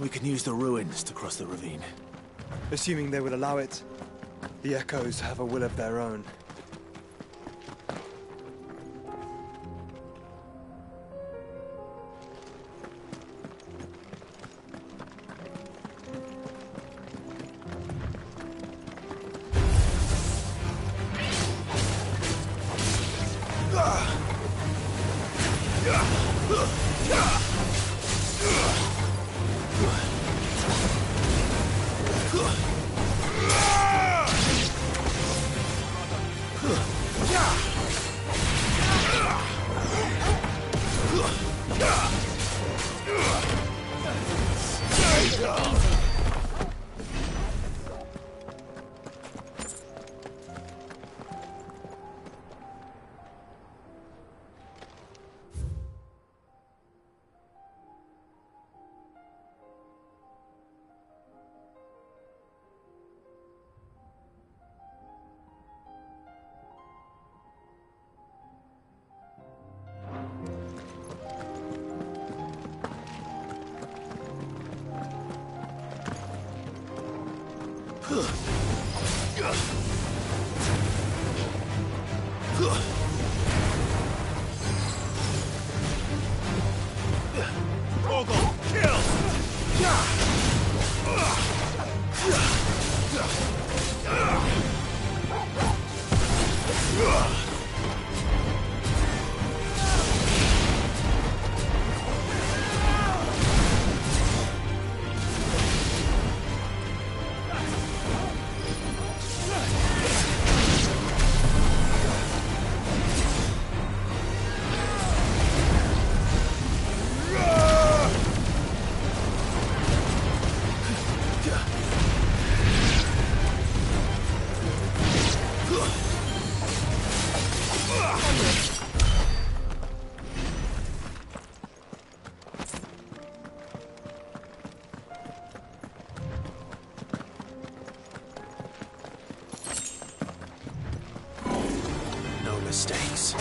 We can use the ruins to cross the ravine. Assuming they would allow it. The Echoes have a will of their own. Mistakes.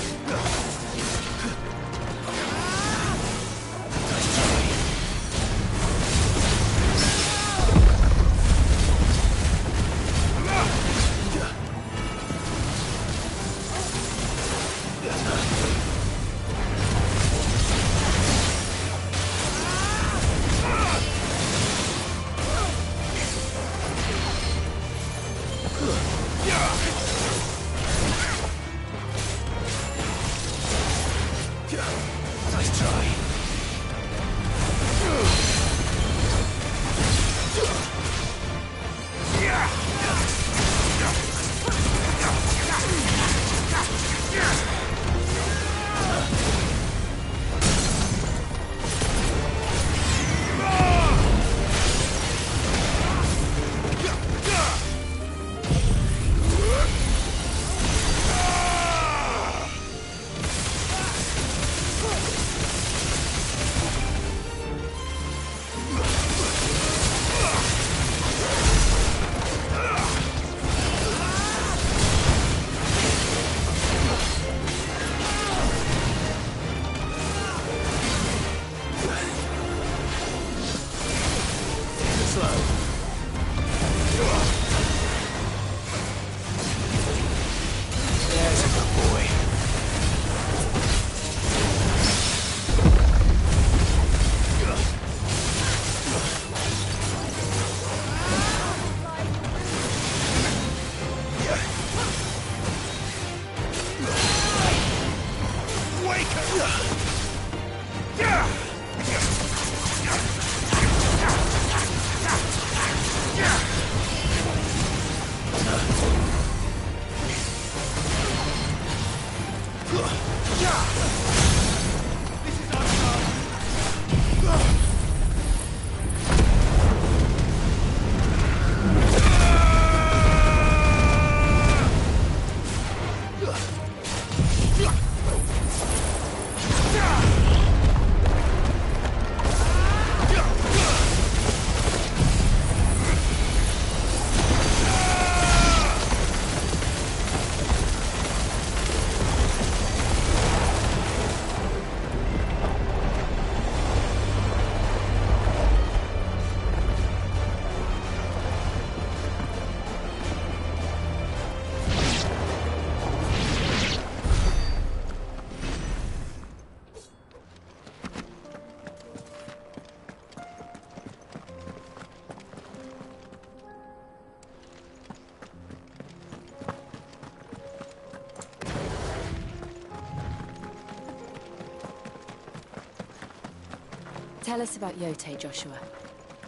Tell us about Yote, Joshua.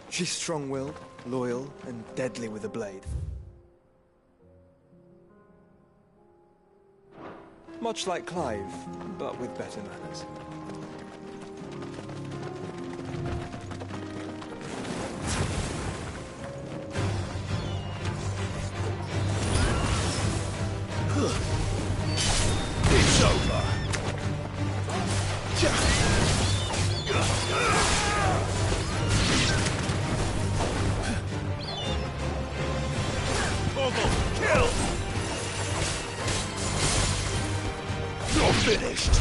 She's strong-willed, loyal, and deadly with a blade. Much like Clive, but with better manners. It's over. Kill! You're finished.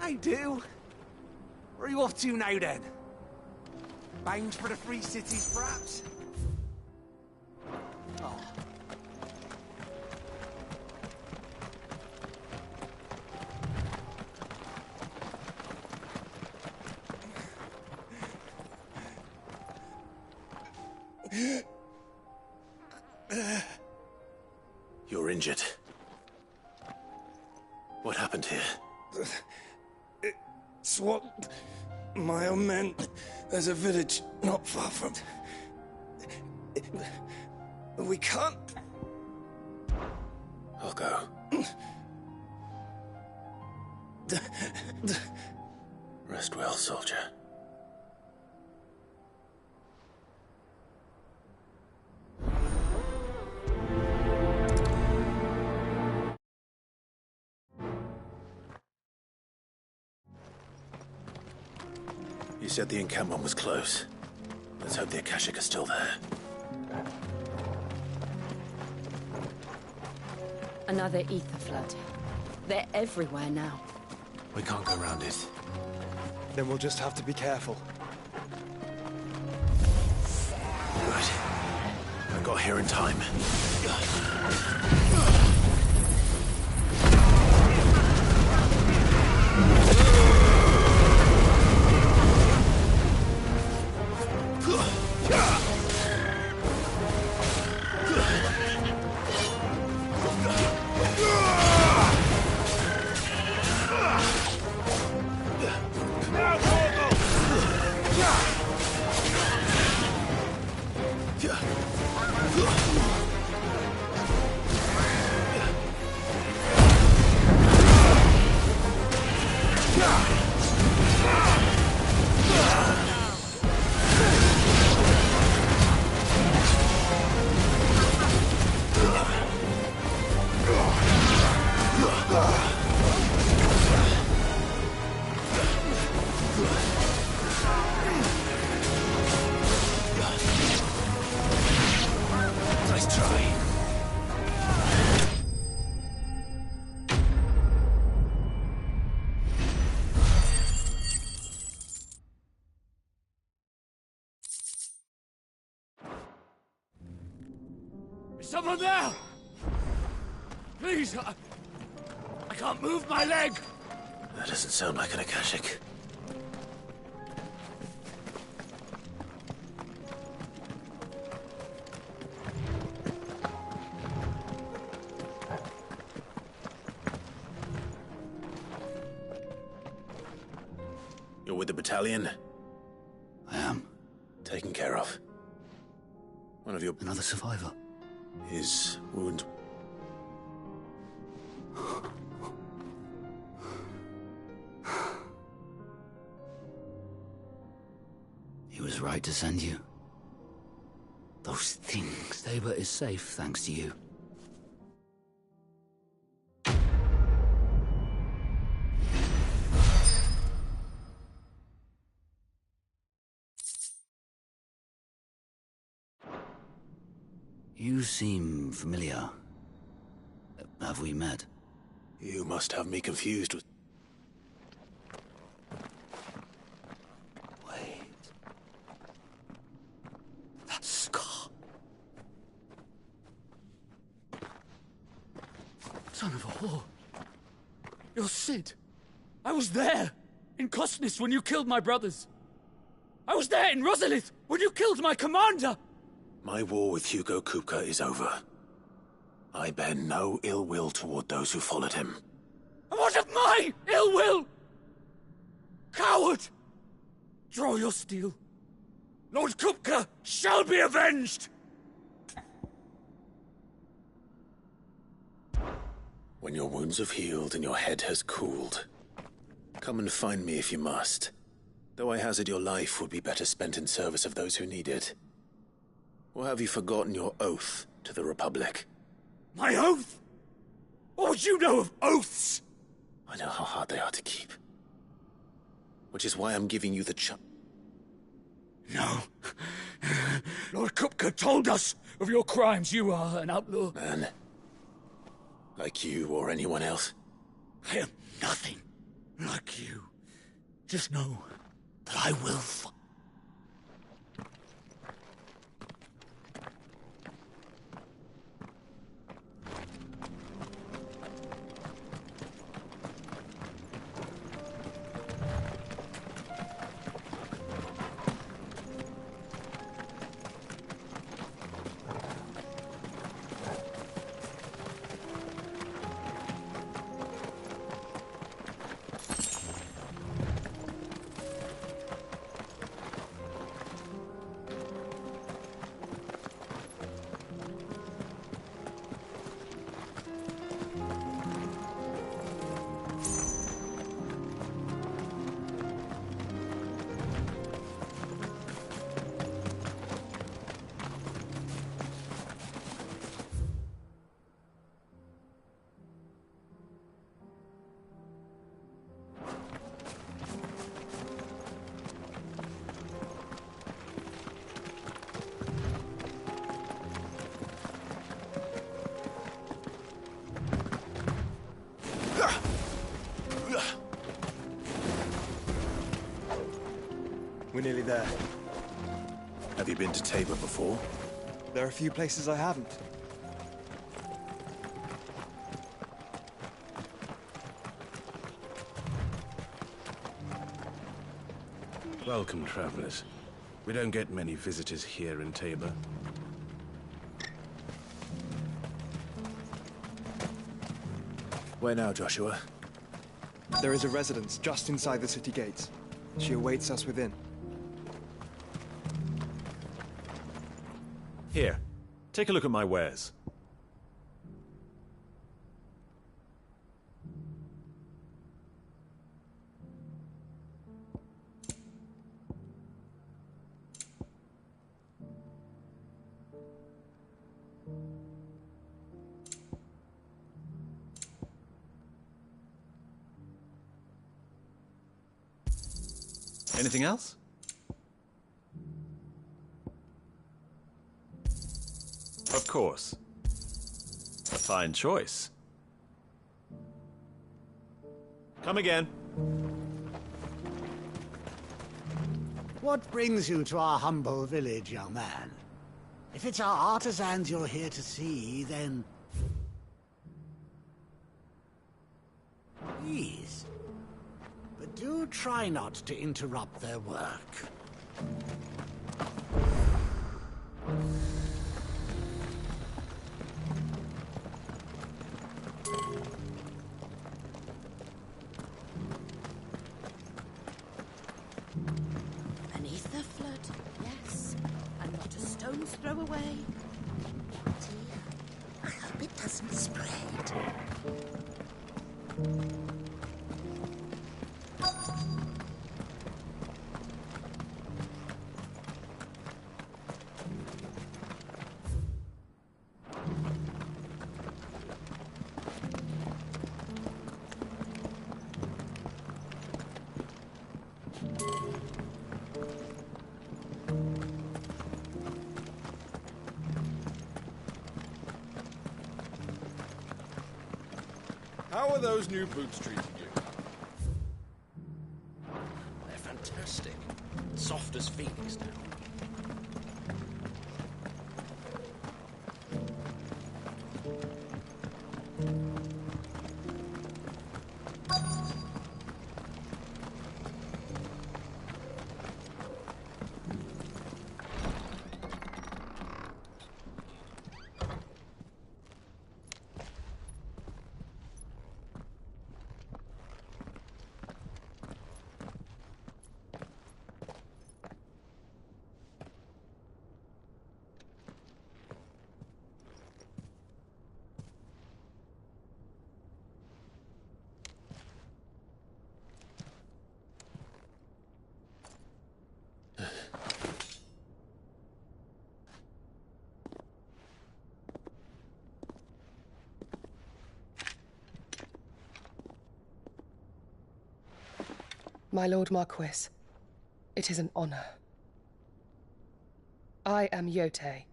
I do. Where are you off to now, then? Bound for the Free Cities, perhaps? Oh. You're injured. What happened here? It's what my own men. There's a village not far from. We can't. I'll go. Rest well, soldier. You said the encampment was close. Let's hope the Akashic are still there. Another ether flood. They're everywhere now. We can't go around it. Then we'll just have to be careful. Right. I got here in time. Is someone there? Please, I can't move my leg. That doesn't sound like an Akashic. You're with the battalion? I am. Taken care of. One of your... Another survivor. His wound... He was right to send you. Those things, Thabor is safe thanks to you. You seem familiar. Have we met? You must have me confused with... Wait. That scar. Son of a whore. You're Sid. I was there in Costness when you killed my brothers. I was there in Rosalith when you killed my commander. My war with Hugo Kupka is over. I bear no ill will toward those who followed him. And what of my ill will? Coward! Draw your steel. Lord Kupka shall be avenged! When your wounds have healed and your head has cooled, come and find me if you must. Though I hazard your life would be better spent in service of those who need it. Or have you forgotten your oath to the Republic? My oath? What would you know of oaths? I know how hard they are to keep. Which is why I'm giving you the chance. No. Lord Kupka told us of your crimes. You are an outlaw. Man. Like you or anyone else. I am nothing like you. Just know that I will fight. We're nearly there. Have you been to Tabor before? There are a few places I haven't. Welcome, travelers. We don't get many visitors here in Tabor. Where now, Joshua? There is a residence just inside the city gates. She awaits us within. Here, take a look at my wares. Anything else? Of course. A fine choice. Come again. What brings you to our humble village, young man? If it's our artisans you're here to see, then... Please. But do try not to interrupt their work. Beneath the flood, yes. And not a stone's throw away. I hope it doesn't spread. How are those new boots treating you? They're fantastic. Soft as Phoenix down. My Lord Marquis, it is an honor. I am Yote,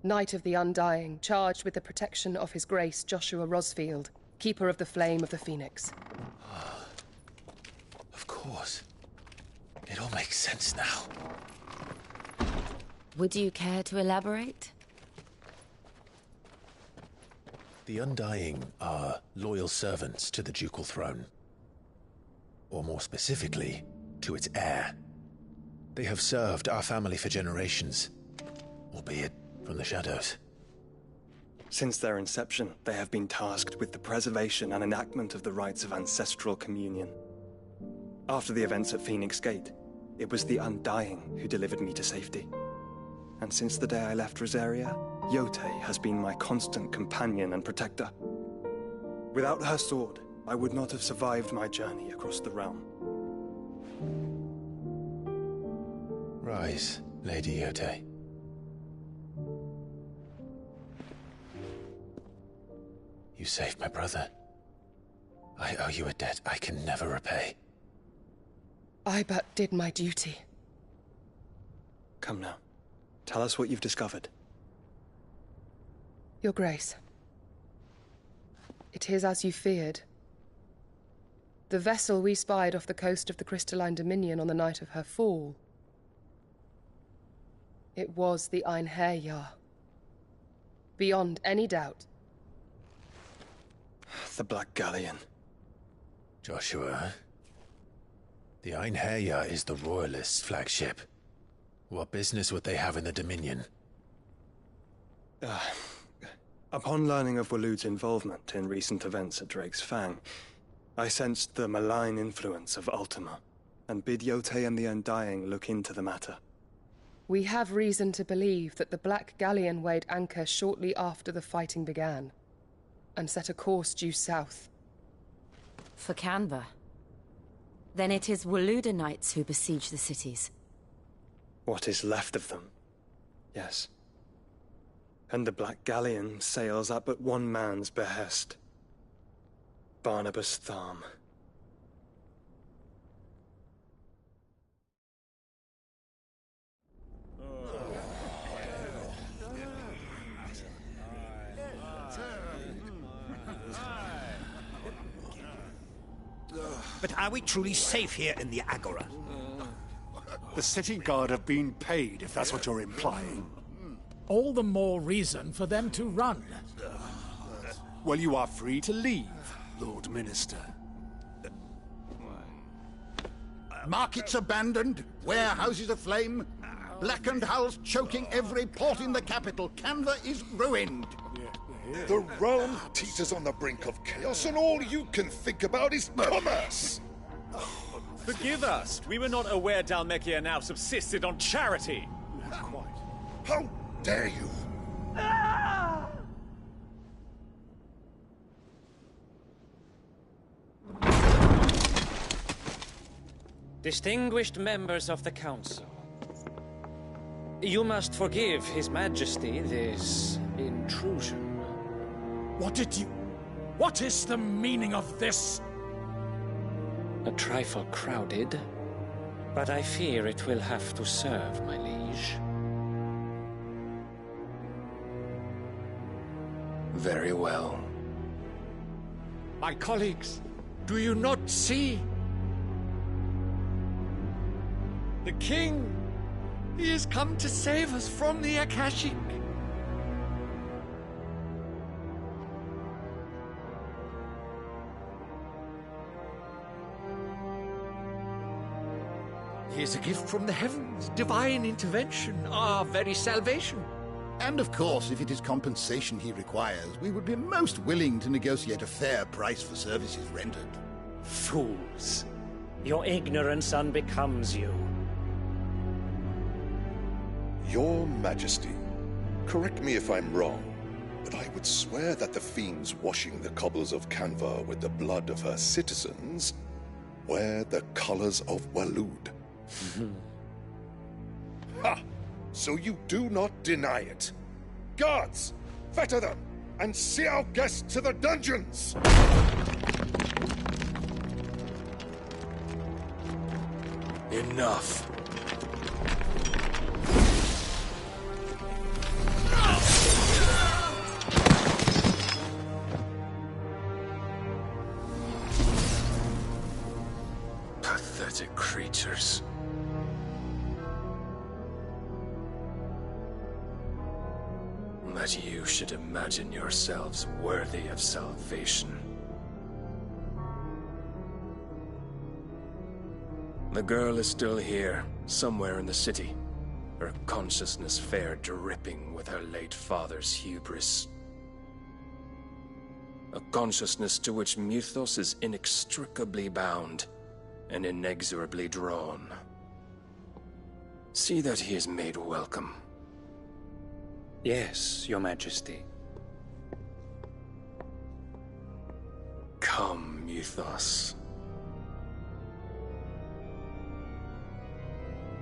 Knight of the Undying, charged with the protection of His Grace Joshua Rosfield, Keeper of the Flame of the Phoenix. Of course. It all makes sense now. Would you care to elaborate? The Undying are loyal servants to the ducal throne. Or more specifically, to its heir. They have served our family for generations, albeit from the shadows. Since their inception, they have been tasked with the preservation and enactment of the rites of ancestral communion. After the events at Phoenix Gate, it was the Undying who delivered me to safety. And since the day I left Rosaria, Yote has been my constant companion and protector. Without her sword, I would not have survived my journey across the realm. Rise, Lady Yote. You saved my brother. I owe you a debt I can never repay. I but did my duty. Come now. Tell us what you've discovered. Your Grace. It is as you feared. The vessel we spied off the coast of the Crystalline Dominion on the night of her fall. It was the Einherjar. Beyond any doubt. The Black Galleon. Joshua, the Einherjar is the Royalists' flagship. What business would they have in the Dominion? Upon learning of Waloed's involvement in recent events at Drake's Fang, I sensed the malign influence of Ultima, and bid Yote and the Undying look into the matter. We have reason to believe that the Black Galleon weighed anchor shortly after the fighting began, and set a course due south. For Canva. Then it is Waloed Knights who besiege the cities. What is left of them, yes. And the Black Galleon sails at but one man's behest. Barnabas Tharm. But are we truly safe here in the Agora? The city guard have been paid, if that's what you're implying. All the more reason for them to run. Well, you are free to leave, Lord Minister. Markets abandoned, warehouses aflame, blackened hulls choking every port in the capital. Canva is ruined. The realm teeters on the brink of chaos, and all you can think about is commerce! Forgive us. We were not aware Dhalmekia now subsisted on charity. How dare you? Distinguished members of the Council, you must forgive His Majesty this intrusion. What is the meaning of this? A trifle crowded, but I fear it will have to serve, my liege. Very well. My colleagues, do you not see? The King! He has come to save us from the Akashic! He is a gift from the heavens, divine intervention, our very salvation. And of course, if it is compensation he requires, we would be most willing to negotiate a fair price for services rendered. Fools! Your ignorance unbecomes you. Your Majesty, correct me if I'm wrong, but I would swear that the fiends washing the cobbles of Canva with the blood of her citizens wear the colors of Waloed. Ha! So you do not deny it. Guards, fetter them, and see our guests to the dungeons! Enough. Pathetic creatures. That you should imagine yourselves worthy of salvation. The girl is still here, somewhere in the city, her consciousness fair dripping with her late father's hubris. A consciousness to which Mythos is inextricably bound and inexorably drawn. See that he is made welcome. Yes, Your Majesty. Come, Mythos.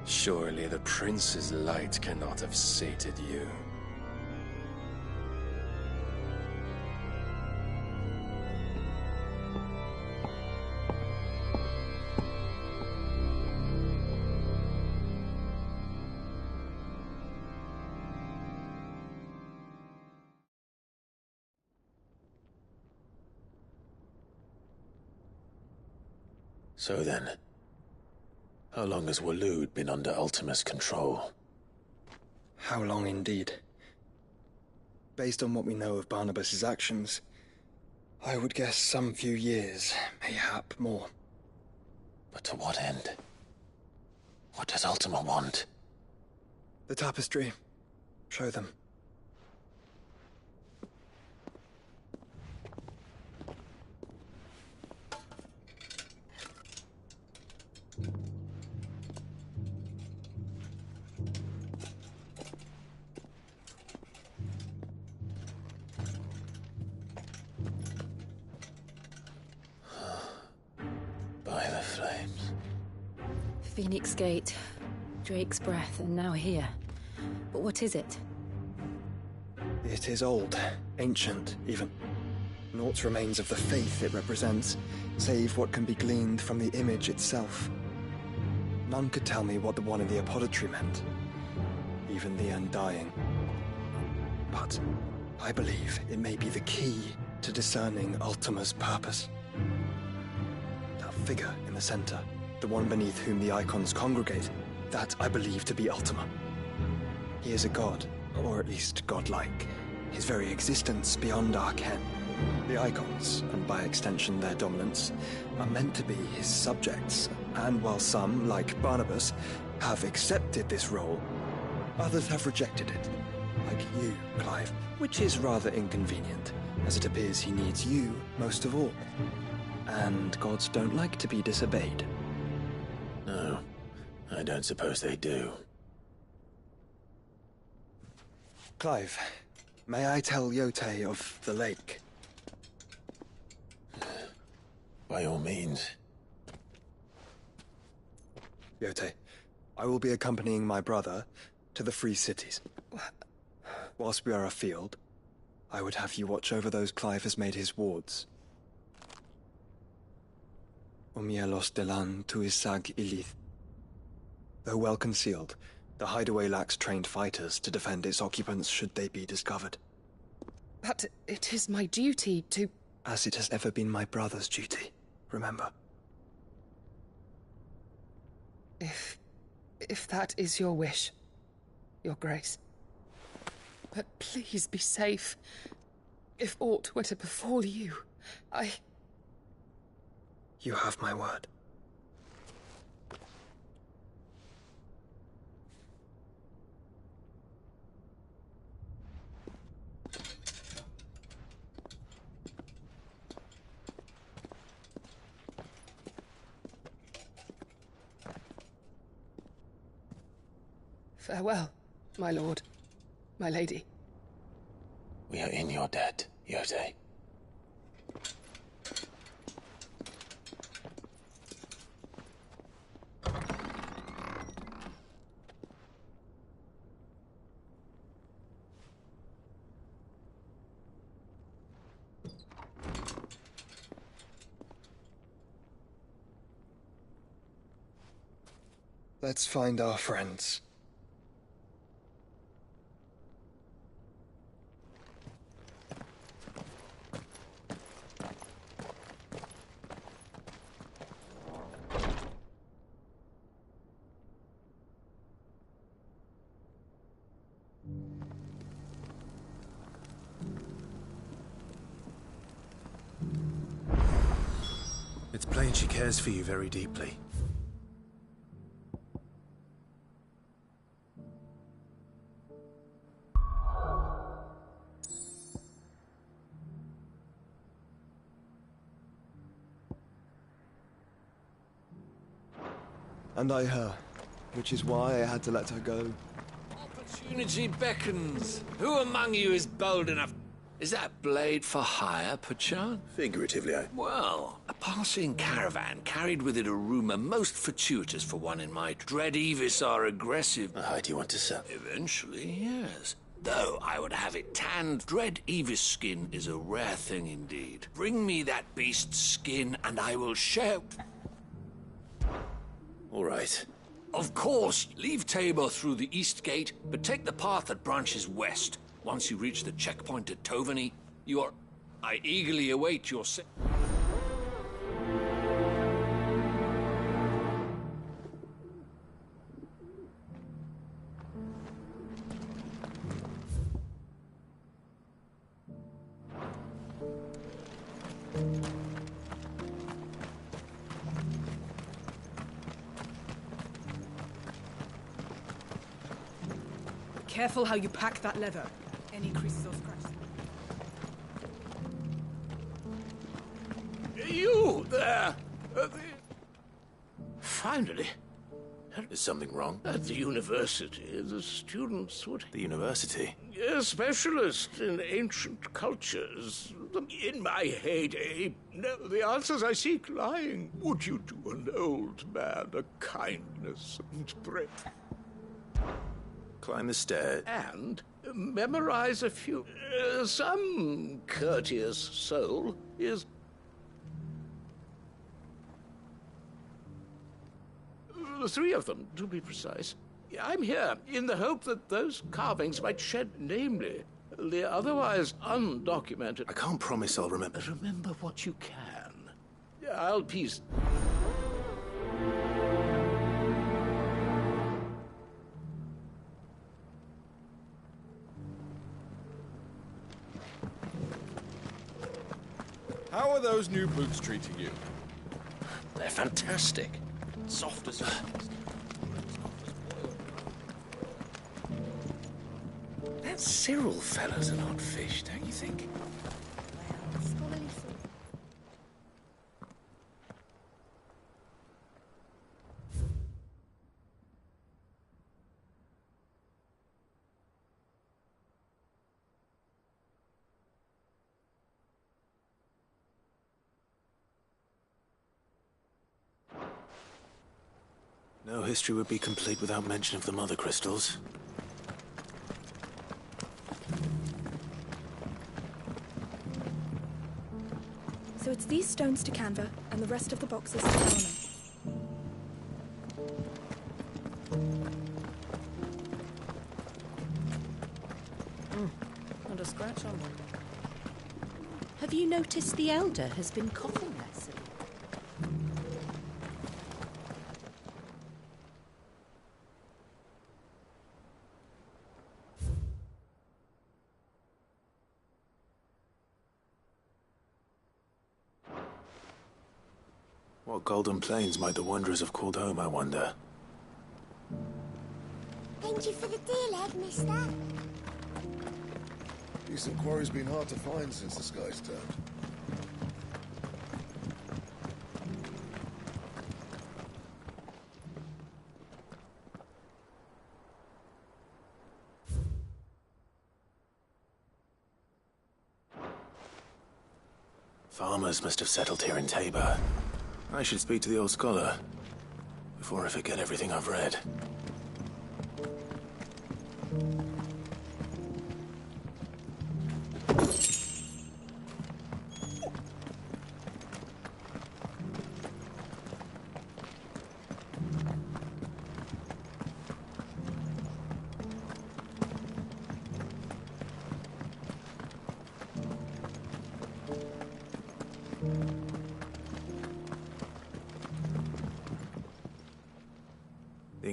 Surely the prince's light cannot have sated you. So then, how long has Waloed been under Ultima's control? How long indeed? Based on what we know of Barnabas's actions, I would guess some few years, mayhap more. But to what end? What does Ultima want? The tapestry. Show them. By the flames. Phoenix Gate, Drake's Breath, and now here. But what is it? It is old, ancient, even. Naught remains of the faith it represents, save what can be gleaned from the image itself. None could tell me what the one in the apothecary meant, even the Undying. But I believe it may be the key to discerning Ultima's purpose. That figure in the center, the one beneath whom the icons congregate, that I believe to be Ultima. He is a god, or at least godlike, his very existence beyond our ken. The icons, and by extension their dominants, are meant to be his subjects, and while some, like Barnabas, have accepted this role, others have rejected it, like you, Clive, which is rather inconvenient, as it appears he needs you most of all. And gods don't like to be disobeyed. No, I don't suppose they do. Clive, may I tell Yotei of the lake? By all means. Yotei, I will be accompanying my brother to the Free Cities. Whilst we are afield, I would have you watch over those Clive has made his wards. Omielos delan tuisag ilith. Though well concealed, the hideaway lacks trained fighters to defend its occupants should they be discovered. But it is my duty to... As it has ever been my brother's duty, remember. If that is your wish, Your Grace. But please be safe. If aught were to befall you, You have my word. Farewell, my lord, my lady. We are in your debt, Yotei. Let's find our friends. It's plain she cares for you very deeply. And I her, which is why I had to let her go. Opportunity beckons. Who among you is bold enough? Is that blade for hire, perchance? Figuratively, Well, a passing caravan carried with it a rumor most fortuitous for one in my dread Evis are aggressive. How do you want to sell? Eventually, yes. Though I would have it tanned, dread Evis skin is a rare thing indeed. Bring me that beast's skin and I will share... All right. Of course, leave Tabor through the east gate, but take the path that branches west. Once you reach the checkpoint at Tovany, you are... I eagerly await your... Careful how you pack that leather. Any creases or scratches. You there! Finally. Is something wrong? At the university, the students would... The university? A specialist in ancient cultures. In my heyday, no, the answers I seek lying. Would you do an old man a kindness and pray? Climb the stairs. And memorize a few... some courteous soul is... three of them, to be precise. I'm here in the hope that those carvings might shed, namely, the otherwise undocumented... I can't promise I'll remember. Remember what you can. I'll piece... How are those new boots treating you? They're fantastic. Soft as... That Cyril fellow's an odd fish, don't you think? No history would be complete without mention of the Mother Crystals. So it's these stones to Canva, and the rest of the boxes to Dana. Not a scratch on them. Have you noticed the Elder has been coughing less? What golden plains might the Wanderers have called home, I wonder? Thank you for the deal, Ed, mister. Decent quarry's been hard to find since the skies turned. Farmers must have settled here in Tabor. I should speak to the old scholar before I forget everything I've read.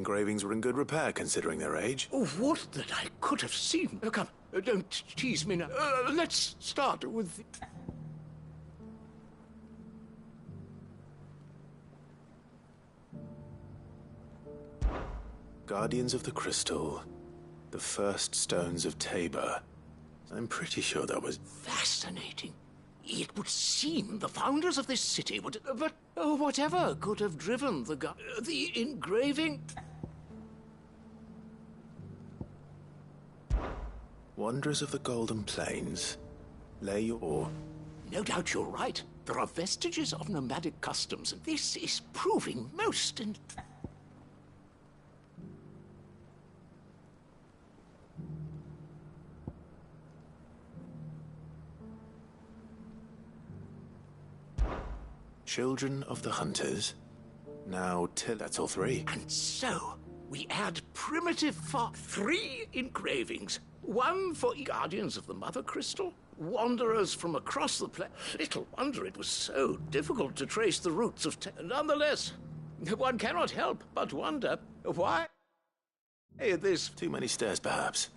engravings were in good repair considering their age. Oh, would that I could have seen. Come, don't tease me now. Let's start with... Guardians of the Crystal. The first stones of Tabor. I'm pretty sure that was... Fascinating. It would seem the founders of this city would... But whatever could have driven the engraving... Wanderers of the Golden Plains. Lay your... No doubt you're right. There are vestiges of nomadic customs, and this is proving most... Children of the Hunters. Now, that's all three. And so, we add primitive 3 engravings. One for Guardians of the Mother Crystal, wanderers from across the planet. Little wonder it was so difficult to trace the roots of... Nonetheless, one cannot help but wonder why... This... Too many stairs, perhaps.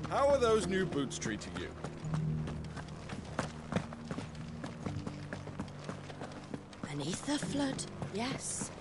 How are those new boots treating you? An ether flood, yes.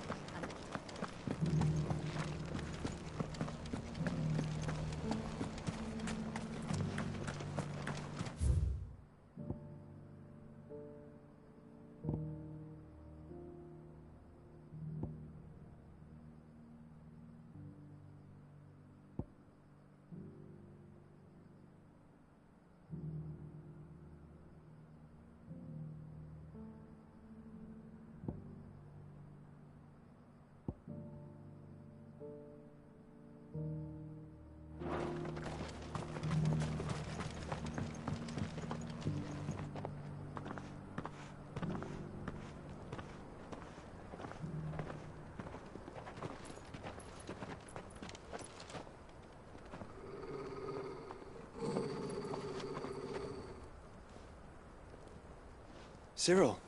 Cyril.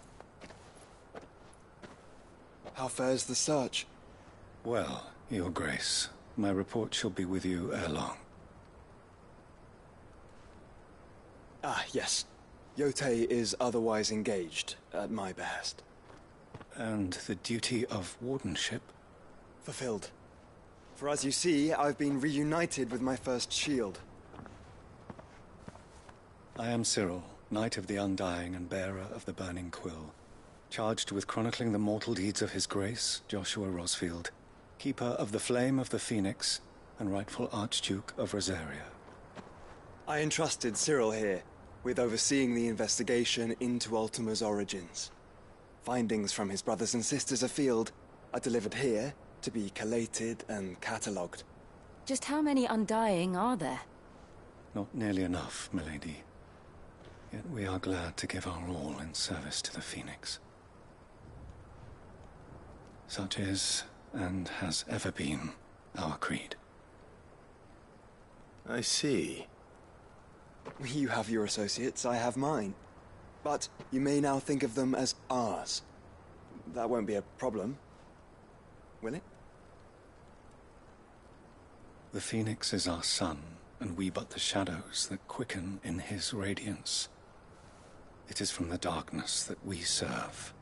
How fares the search? Well, Your Grace, my report shall be with you ere long. Ah, yes. Yotei is otherwise engaged, at my behest. And the duty of wardenship? Fulfilled. For as you see, I've been reunited with my first shield. I am Cyril, Knight of the Undying and bearer of the Burning Quill, charged with chronicling the mortal deeds of His Grace, Joshua Rosfield, Keeper of the Flame of the Phoenix, and rightful Archduke of Rosaria. I entrusted Cyril here with overseeing the investigation into Ultima's origins. Findings from his brothers and sisters afield are delivered here to be collated and catalogued. Just how many Undying are there? Not nearly enough, milady. Yet we are glad to give our all in service to the Phoenix. Such is, and has ever been, our creed. I see. You have your associates, I have mine. But you may now think of them as ours. That won't be a problem, will it? The Phoenix is our sun, and we but the shadows that quicken in his radiance. It is from the darkness that we serve,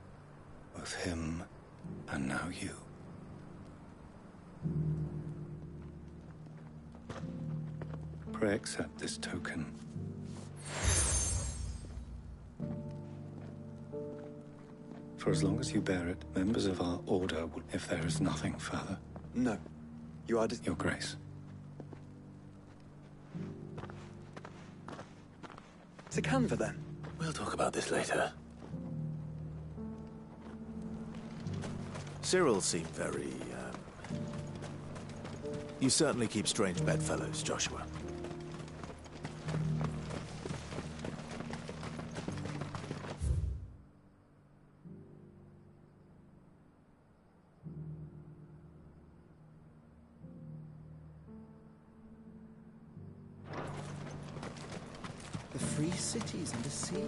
both him and now you. Pray accept this token. For as long as you bear it, members of our order will, if there is nothing further. No. You are Your Grace. To Canva, then? We'll talk about this later. Cyril seemed very, You certainly keep strange bedfellows, Joshua. free cities under siege.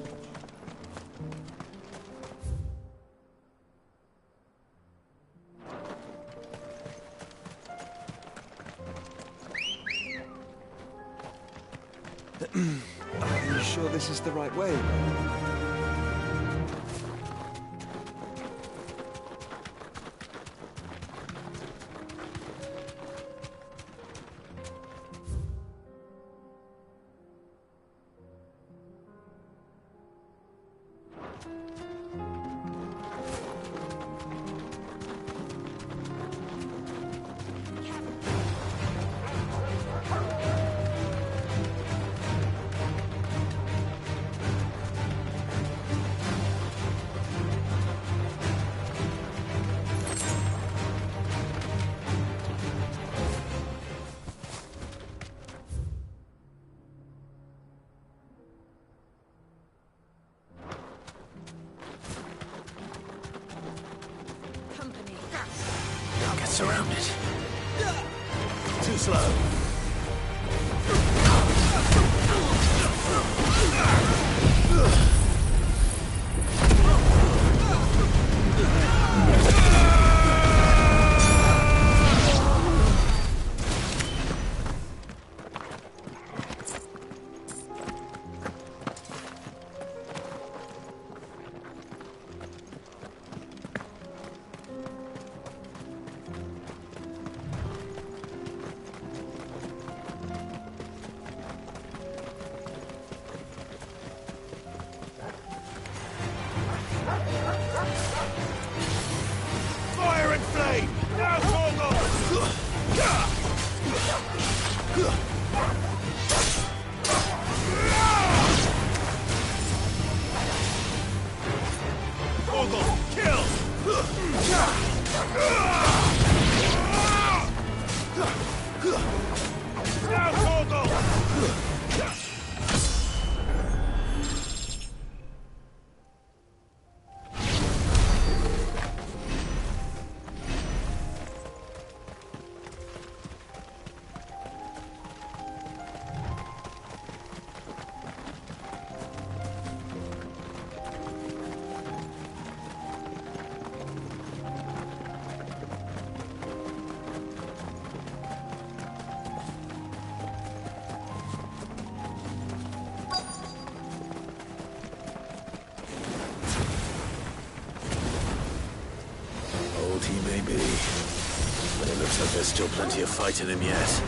Are you sure this is the right way? Get surrounded. Too slow. Fire and flame! Now, Torgal, kill! Now, Torgal! Old he may be, but it looks like there's still plenty of fight in him yet.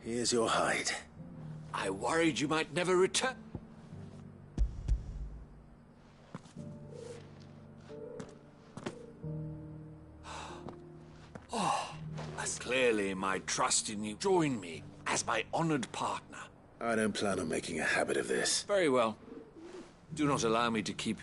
Here's your hide. I worried you might never return. Oh, that's clearly my trust in you. Join me as my honored partner. I don't plan on making a habit of this. Very well. Do not allow me to keep